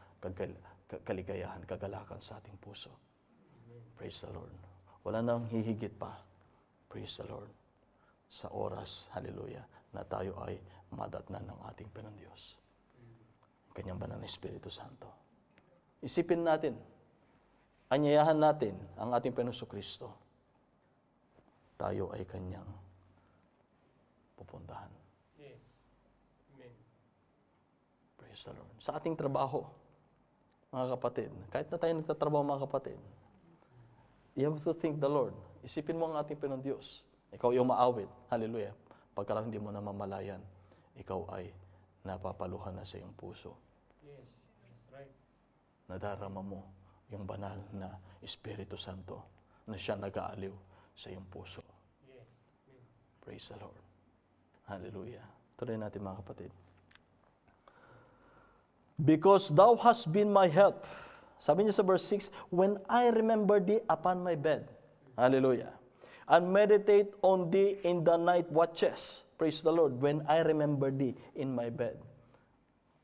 kaligayahan, kagalakan sa ating puso. Praise the Lord. Wala nang hihigit pa. Praise the Lord. Sa oras, hallelujah, na tayo ay madatnan ng ating Panginoon Diyos. Kanyang banal na Espiritu Santo. Isipin natin, anyayahan natin ang ating Panginoon Kristo. Tayo ay Kanyang pupuntahan. Yes. Amen. Praise the Lord. Sa ating trabaho, mga kapatid, kahit na tayo nagtatrabaho mga kapatid, you have to thank the Lord. Isipin mo ang ating Panginoon Diyos. Ikaw yung maawit. Hallelujah. Pagka hindi mo na mamalayan, ikaw ay napapaluhan na sa iyong puso. Yes. That's right. Nadarama mo yung banal na Espiritu Santo na siya nag-aaliw sa iyong puso. Yes. Amen. Praise the Lord. Hallelujah. Tuloy natin mga kapatid. Because thou hast been my help. Sabi niya sa verse 6, when I remember thee upon my bed. Hallelujah. And meditate on thee in the night watches. Praise the Lord. When I remember thee in my bed.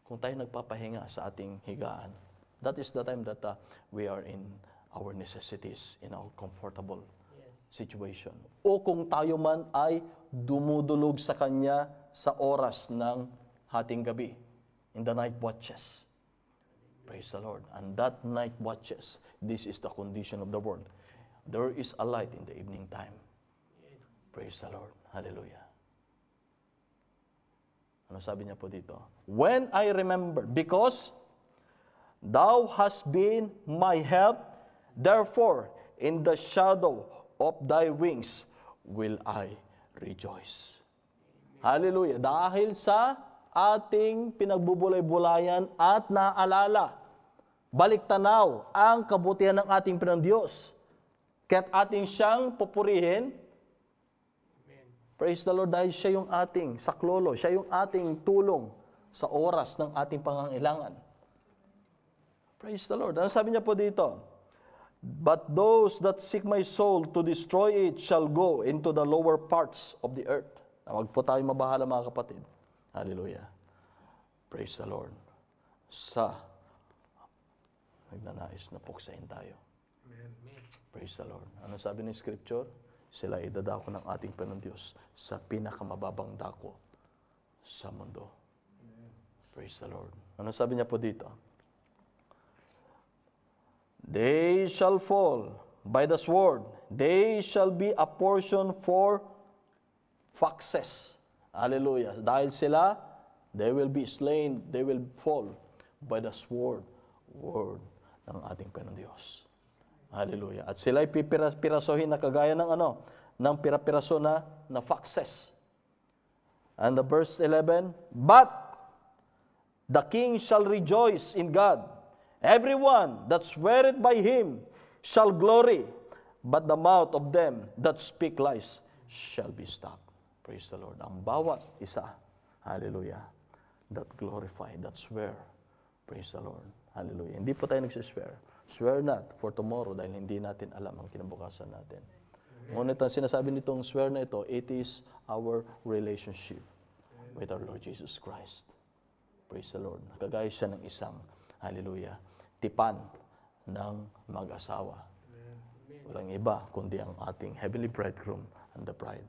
Kung tayo nagpapahinga sa ating higaan, that is the time that we are in our necessities, in our comfortable situation. O kung tayo man ay dumudulog sa Kanya sa oras ng hating gabi, in the night watches. Praise the Lord. And that night watches, this is the condition of the world. There is a light in the evening time. Praise the Lord. Hallelujah. Ano sabi niya po dito? When I remember, because thou hast been my help, therefore, in the shadow of thy wings will I rejoice. Hallelujah. Dahil sa ating pinagbubulay-bulayan at naaalala, baliktanaw ang kabutihan ng ating Panginoon Diyos. Kaya't ating siyang pupurihin. Amen. Praise the Lord, dahil siya yung ating saklolo, siya yung ating tulong sa oras ng ating pangangailangan. Praise the Lord. Ano sabi niya po dito? But those that seek my soul to destroy it shall go into the lower parts of the earth. Huwag po tayo mabahala mga kapatid. Hallelujah. Praise the Lord. Nagnanais na puksain tayo. Amen. Praise the Lord. Ano sabi ng Scripture? Sila idadako ng ating Panginoon Diyos sa pinakamababang dako sa mundo. Praise the Lord. Ano sabi niya po dito? They shall fall by the sword. They shall be a portion for foxes. Hallelujah. Dahil sila They will be slain, they will fall by the word ng ating Panginoon Diyos. Hallelujah. At sila'y pipirasohin na kagaya ng ng pirapiraso na foxes. And the verse 11, but the king shall rejoice in God. Everyone that sweareth by him shall glory, but the mouth of them that speak lies shall be stopped. Praise the Lord. Ang bawat isa, hallelujah, that glorify, that swear. Praise the Lord. Hallelujah. Hindi po tayo nagsiswear. Swear not for tomorrow dahil hindi natin alam ang kinabukasan natin. Ngunit ang sinasabi nitong swear na ito, it is our relationship with our Lord Jesus Christ. Praise the Lord. Kagaya siya ng isang, hallelujah, tipan ng mag-asawa. Walang iba kundi ang ating heavenly bridegroom and the bride.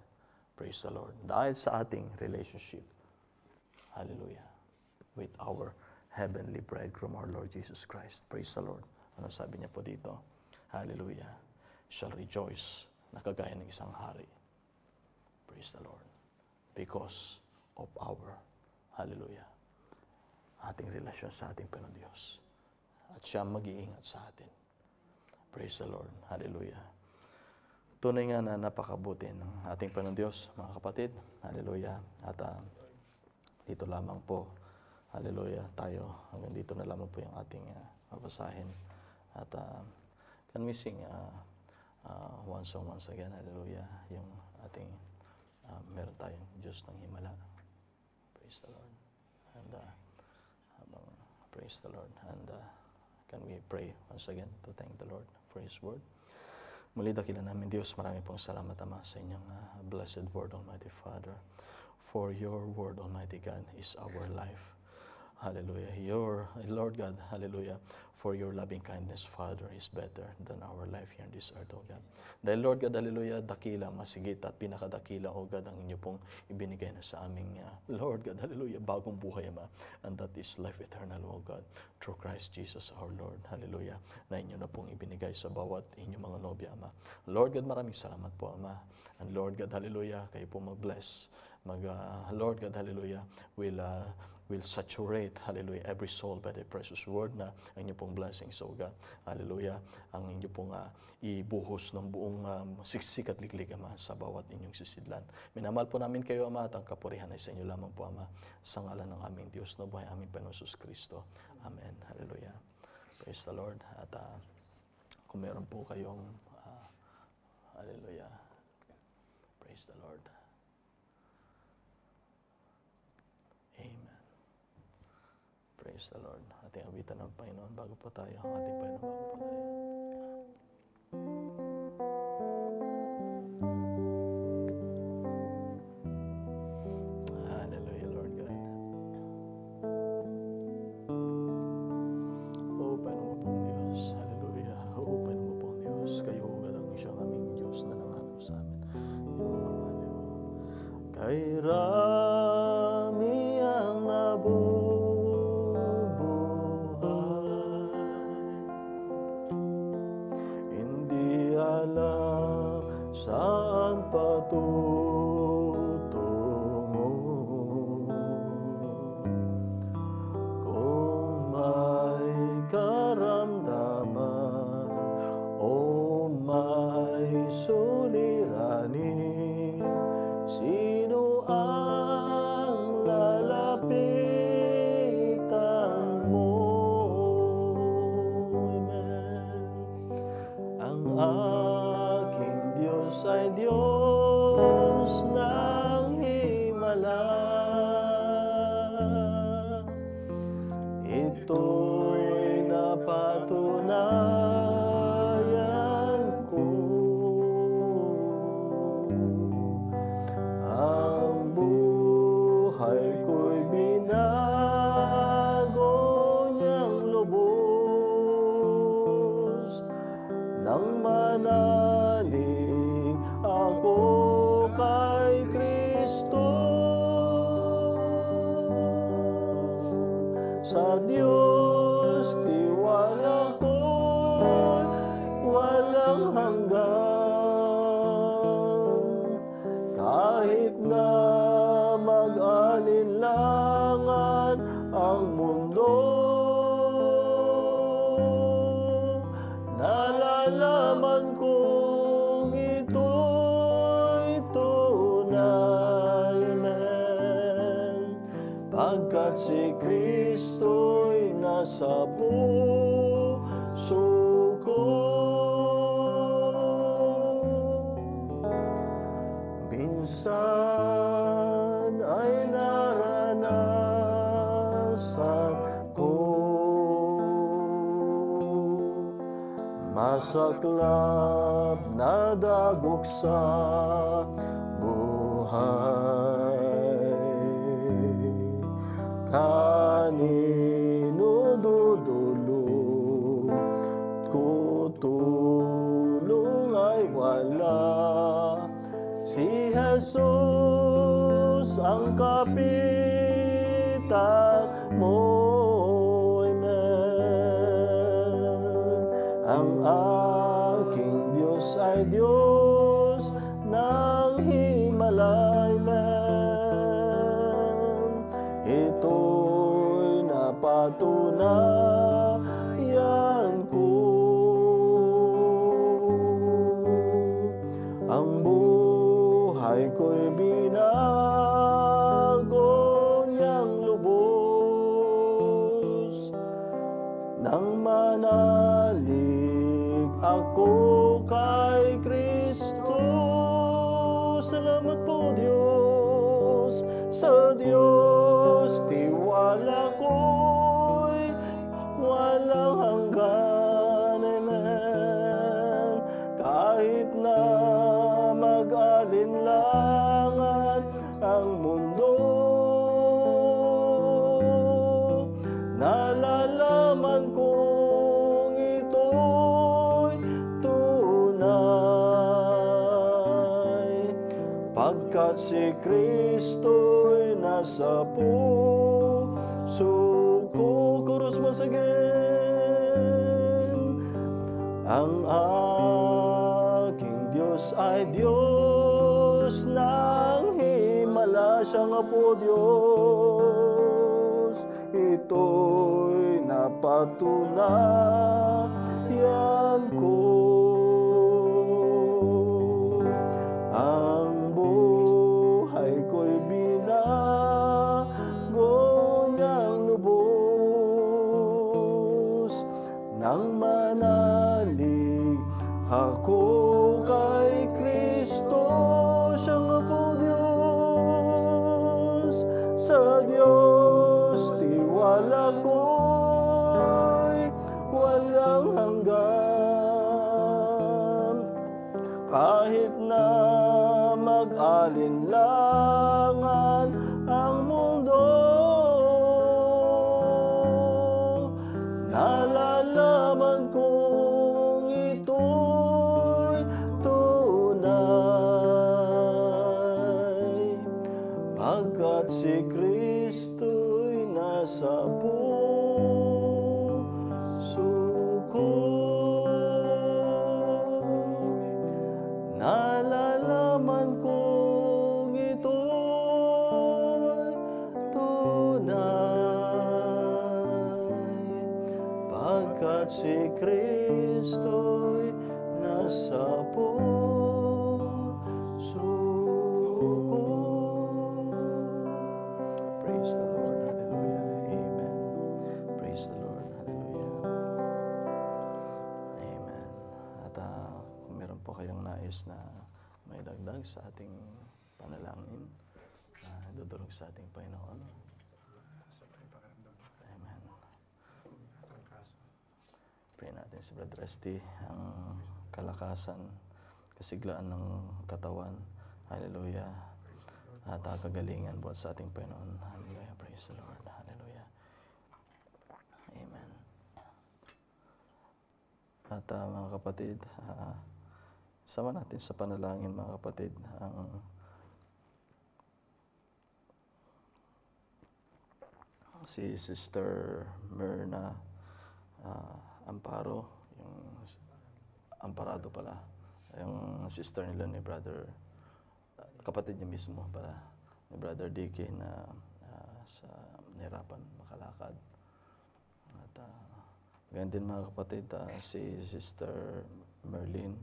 Praise the Lord. Dahil sa ating relationship, hallelujah, with our heavenly bridegroom, our Lord Jesus Christ. Praise the Lord. Ano sabi niya po dito? Hallelujah. Shall rejoice na kagaya ng isang hari. Praise the Lord. Because of our, hallelujah, ating relasyon sa ating Panginoon Diyos. At siya mag-iingat sa atin. Praise the Lord. Hallelujah. Tunay nga na napakabuti ng ating Panginoon Diyos, mga kapatid. Hallelujah. At dito lamang po, hallelujah, tayo. Hanggang dito na lamang po yung ating babasahin. At can we sing one song once again? Hallelujah. Yung ating, meron tayong Diyos ng Himala. Praise the Lord. And praise the Lord. And can we pray once again to thank the Lord for His Word? Muli dakilan namin Diyos, marami pong salamat Ama sa inyong blessed Word, Almighty Father. For your Word, Almighty God, is our life. Hallelujah. Your, Lord God, hallelujah, for your loving kindness, Father, is better than our life here on this earth, O God. Dahil, Lord God, hallelujah, dakila, masigit at pinakadakila, O God, ang inyo pong ibinigay na sa aming, Lord God, hallelujah, bagong buhay, Ama. And that is life eternal, O God, through Christ Jesus our Lord, hallelujah, na inyo na pong ibinigay sa bawat inyong mga nobya, Ama. Lord God, maraming salamat po, Ama. And Lord God, hallelujah, kayo po mag-bless. Lord God, hallelujah, will saturate, hallelujah, every soul by the precious word na ang inyong pong blessings, O God. Hallelujah, ang inyong pong ibuhos ng buong siksik at liglig, Ama, sa bawat inyong sisidlan. Minamahal po namin kayo, Ama, at ang kapurihan ay sa inyo lamang po, Ama, sa ngalan ng aming Diyos na buhay, aming Panginoon Hesus Kristo. Amen. Hallelujah. Praise the Lord. At kung meron po kayong, hallelujah, praise the Lord. Amen. Praise the Lord. Ating awitan ng Panginoon bago po tayo. Ating Panginoon bago po tayo. Hallelujah, Lord God. Open mo pong Diyos. Hallelujah. Open mo pong Diyos. Kayo God ang siyang aming Diyos na nangako sa amin. Hindi mo mamaliw. Kay rami ang saan patutungo kung may karamdaman o may suliranin, sino ang lalapitan mo? Amen. Ang Diyos ay Diyos ng Himala. Ito'y napatunayan ko. Ang buhay ko'y binago niyang lubos nang manalig ako kay Kristo. Sa Diyos tiwala ko'y walang hanggan, kahit na mag-alinlangan nalalaman kong ito'y tunay, amen. Pagkat si Kristo'y nasa puso ko. Minsan ay naranasan ko masaklap na dagok sa buhay. Kanino dudulog ko tulong ay wala. Si Jesus ang kapitan mo, amen. Ang aking Diyos ay Diyos ng Himalay, amen. Ito'y napatunayan ko. Ang buhay ko'y binago niyang lubos nang manalig ako kay Kristo. Salamat po, Diyos. Sa Diyos tiwala ko'y walang hanggan, amen. Kahit na mag-alinlangan ang mundo, nalalaman kong ito'y tunay. Pagkat si Kristo'y nasa puso ko. Chorus once again. Ang aking Diyos ay Diyos ng Himala. Siya nga po Diyos. Ito'y napatunayan ko. Ang buhay ko'y binago niyang lubos nang manalig ako kay Kristo. Siya nga po Diyos. Sa Diyos tiwala ko'y walang hanggan. Kahit na mag-alinlangan ang mundo, nalalaman kong ito'y tunay. Pagkat si Kristo'y nasa puso ko, nalalaman kong ito'y tunay. Pagkat si Kristo'y nasa puso ko. Praise the Lord, hallelujah, amen. Praise the Lord, hallelujah, amen. At kung meron po kayong nais na may dagdag sa ating panalangin, dudulog sa ating Panginoon. Amen. Pray natin si Brother Rusty, ang kalakasan, kasiglaan ng katawan. Hallelujah. At kagalingan buhat sa ating Panginoon. Hallelujah. Praise the Lord. Hallelujah. Amen. At mga kapatid, sama natin sa panalangin mga kapatid ang si Sister Myrna Amparo, yung Amparado pala, yung sister nila ni Brother, kapatid niya mismo pala, ni Brother DK na sa nahirapan makalakad. At ganyan din mga kapatid, si Sister Merlin,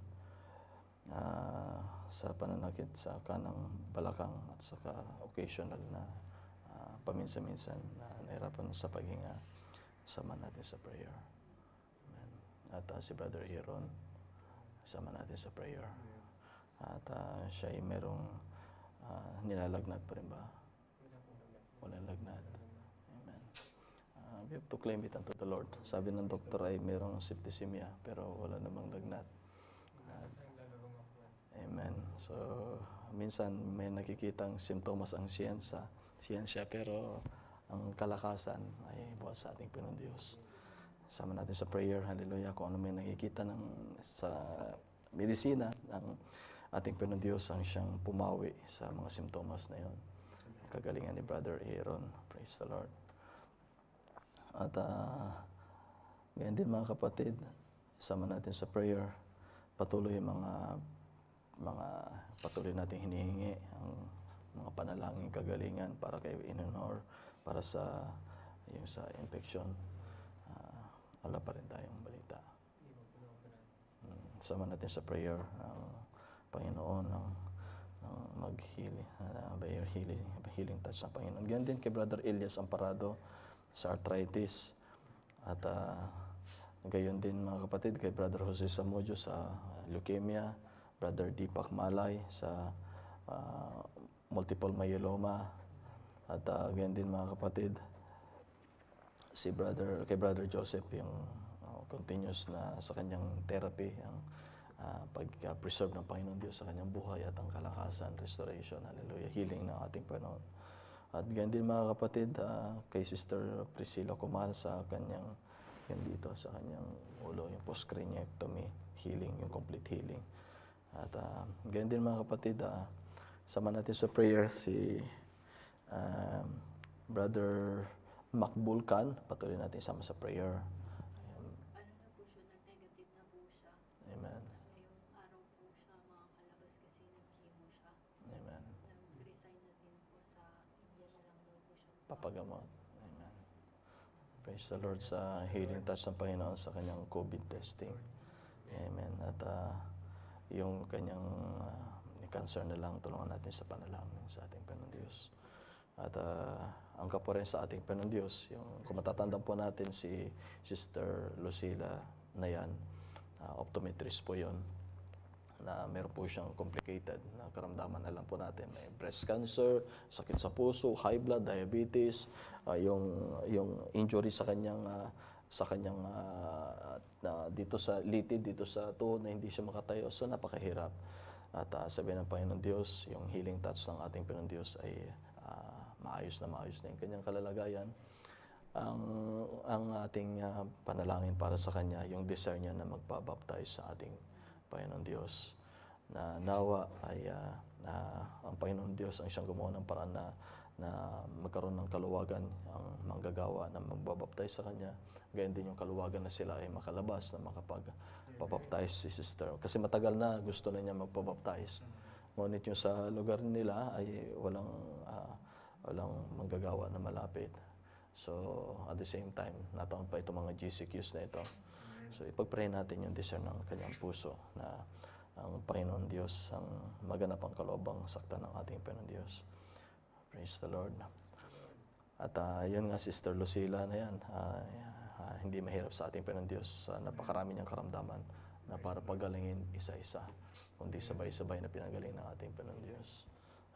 sa pananakit sa kanang balakang at saka occasional na paminsan-minsan na nahirapan sa paghinga, sama natin sa prayer. Amen. At si Brother Aaron, sama natin sa prayer. At siya ay merong nilalagnat pa rin ba? Walang lagnat. Amen. We have to claim it unto the Lord. Sabi ng doktor ay merong septicemia pero wala namang lagnat. Amen. So, minsan may nakikitang simptomas ang siyensya, pero ang kalakasan ay buhat sa ating Panginoon Diyos. Sama natin sa prayer, hallelujah, kung ano may nakikita sa medisina, ang ating Panginoon Diyos ang siyang pumawi sa mga simptomas na yon. Kagalingan ni Brother Aaron. Praise the Lord. At ngayon din mga kapatid, sama natin sa prayer, patuloy patuloy natin hinihingi ang mga panalangin kagalingan para kay Inonor, para sa infection. Wala pa rin tayong balita. Sama natin sa prayer ang Panginoon ang healing touch ng Panginoon. Ganyan din kay Brother Elias Amparado sa arthritis. At gayon din mga kapatid kay Brother Jose Samudio sa leukemia, Brother Deepak Malay sa multiple myeloma. At gayon din mga kapatid kay Brother Joseph yung continuous na sa kanyang therapy, ang pag-preserve ng Panginoon Diyos sa kanyang buhay at ang kalakasan, restoration, hallelujah, healing ng ating Panginoon. At ganyan din mga kapatid, kay Sister Priscilla Kumal sa kanyang, yan dito, sa kanyang ulo, yung post-craniectomy, healing, yung complete healing. At ganyan din mga kapatid, sama natin sa prayer si Brother Makbulkan, patuloy natin sama sa prayer. Ano na po siya, nag-negative na po siya. Amen. Ngayong araw po siya makakalabas kasi nag-chemo siya. Amen. Nag-resign na din po sa India na lang daw po siya. Papagamot. Amen. Praise the Lord sa healing touch ng Panginoon sa kanyang COVID testing. Amen. At yung kanyang cancer na lang, tulungan natin sa panalangin sa ating Panginoon Diyos. At angka po rin sa ating Panginoon Diyos, yung kung matatandaan po natin si Sister Lucila na yan, optometrist po yon, na meron po siyang complicated na karamdaman. Alam po natin, may breast cancer, sakit sa puso, high blood, diabetes, yung injury sa kanyang dito sa litid, dito sa tuhod na hindi siya makatayo. So napakahirap. At sabi ng Panginoon Diyos, yung healing touch ng ating Panginoon Diyos ay maayos na yung kanyang kalalagayan. Ang ating panalangin para sa kanya, yung desire niya na magpabaptize sa ating Panginoon Diyos, na nawa ay ang Panginoon Diyos ang siyang gumawa ng paraan na magkaroon ng kaluwagan ang manggagawa na magbabaptize sa kanya. Gayon din yung kaluwagan na sila ay makalabas na makapag-baptize si sister. Kasi matagal na gusto na niya magpabaptize. Ngunit yung sa lugar nila ay walang manggagawa na malapit. So, at the same time, nataon pa itong mga GCQs na ito. So, ipag-pray natin yung desire ng kanyang puso na ang Panginoon Diyos ang maganap ang kaloobang sakta ng ating Panginoon Diyos. Praise the Lord. At yun nga, Sister Lucila na yan, hindi mahirap sa ating Panginoon Diyos. Napakarami niyang karamdaman na para pagalingin isa-isa, kundi sabay-sabay na pinagaling ng ating Panginoon Diyos.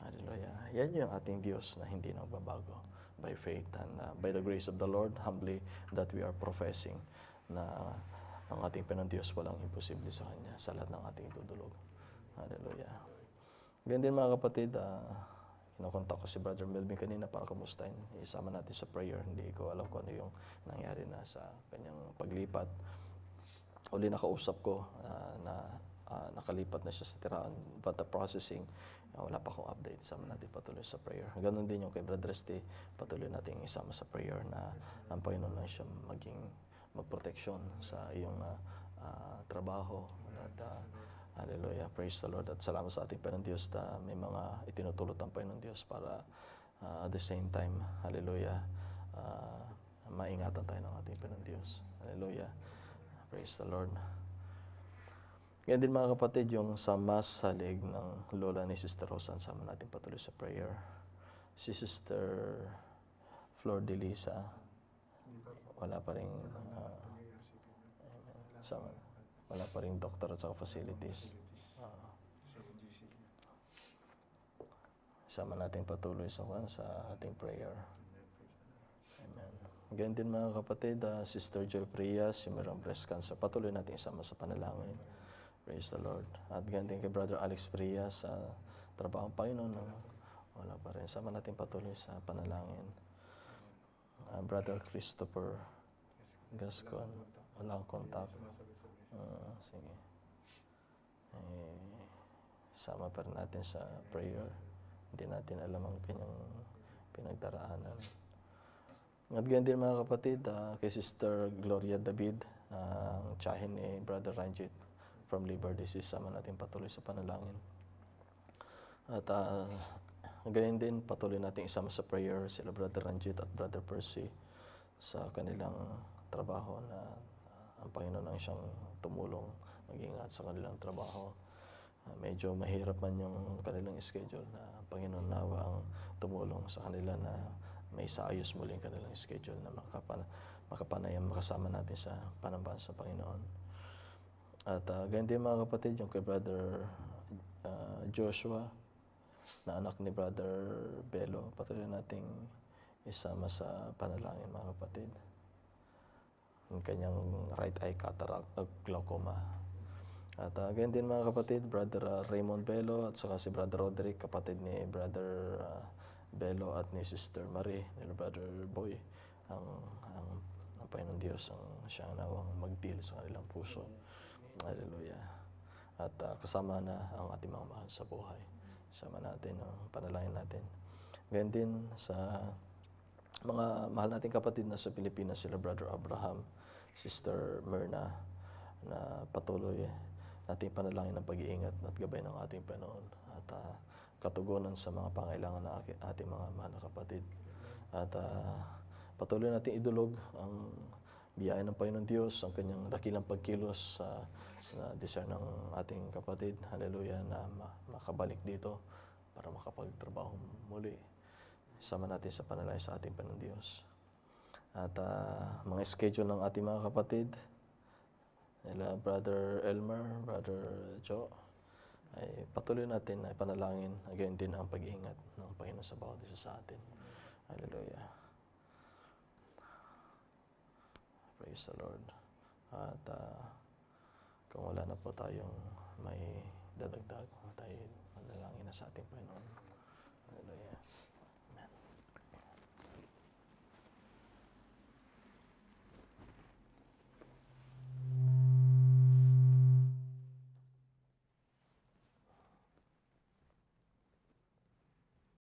Hallelujah. Yan yung ating Diyos na hindi nagbabago. By faith and by the grace of the Lord, humbly that we are professing na ang ating Panginoon Diyos walang imposible sa Kanya sa lahat ng ating tutulog. Hallelujah. Ganyan din mga kapatid, kinakontak ko si Brother Melvin kanina para kamustahin. Isama natin sa prayer. Hindi ko alam kung ano yung nangyari na sa kanyang paglipat. Uli nakausap ko na nakalipat na siya sa tiraan, but the processing, wala pa akong update. Isama natin patuloy sa prayer. Ganon din yung kay Brother Este, patuloy natin isama sa prayer na ang Panginoon lang siya magproteksyon sa iyong trabaho. At hallelujah, praise the Lord. At salamat sa ating Panginoon Diyos na may mga itinutulot ang Panginoon Diyos para at the same time, hallelujah, maingatan tayo ng ating Panginoon Diyos. Hallelujah, praise the Lord. Ngayon din mga kapatid, yung sa mass salig ng lola ni Sister Rosan, sama natin patuloy sa prayer. Si Sister Flor de Lisa, wala pa rin wala pa rin doktor at saka facilities. Sama natin patuloy sa ating prayer. Amen. Ganyan din mga kapatid, Sister Joy Prias, yung mayroong breast cancer, patuloy natin isama sa panalangin. Praise the Lord. At ganyan din kay Brother Alex Prias, sa trabaho ng Panginoon, wala pa rin. Sama natin patuloy sa panalangin. Brother Christopher Gascon, wala akong contact. Sige. Sama pa rin natin sa prayer. Hindi natin alam ang kanyang pinagdaraanan. At ganyan din mga kapatid, kay Sister Gloria David, ang tiyahin ni Brother Ranjit from liver disease, sama natin patuloy sa panalangin. At ganyan din, patuloy natin isama sa prayer sila Brother Ranjit at Brother Percy sa kanilang trabaho na ang Panginoon ang siyang tumulong mag-ingat sa kanilang trabaho. Medyo mahirap man yung kanilang schedule, na Panginoon nawa ang tumulong sa kanila na may saayos muli ang kanilang schedule, na makapanayam makasama natin sa panambahan sa Panginoon. At ganyan din mga kapatid, yung kay Brother Joshua, na anak ni Brother Bello, patuloy nating isama sa panalangin mga kapatid. Yung kanyang right eye cataract, glaucoma. At ganyan din mga kapatid, Brother Raymond Bello at saka si Brother Roderick, kapatid ni Brother Bello at ni Sister Marie, ni Brother Boy, ang Panginoon Diyos ang siyang nawang mag-deal sa kanilang puso. Hallelujah. At kasama na ang ating mga mahal sa buhay. Sama natin ang panalangin natin. Ganyan din sa mga mahal nating kapatid na sa Pilipinas, sila Brother Abraham, Sister Myrna, na patuloy nating panalangin ng pag-iingat at gabay ng ating Panginoon at katugunan sa mga pangailangan ng ating mga mahal na kapatid. At patuloy nating idulog ang biyaya ng Panginoon Diyos, ang kanyang dakilang pagkilos sa desire ng ating kapatid, hallelujah, na makabalik dito para makapagtrabaho muli. Sama natin sa panalangin sa ating Panginoon Diyos. At mga schedule ng ating mga kapatid, nila Brother Elmer, Brother Joe, ay patuloy natin na panalangin, again din ang pag-iingat ng Panginoon sa bawat isa sa atin. Hallelujah. Praise the Lord. At kung wala na po tayong may dadagdag, tayo manalangin na sa ating Panginoon.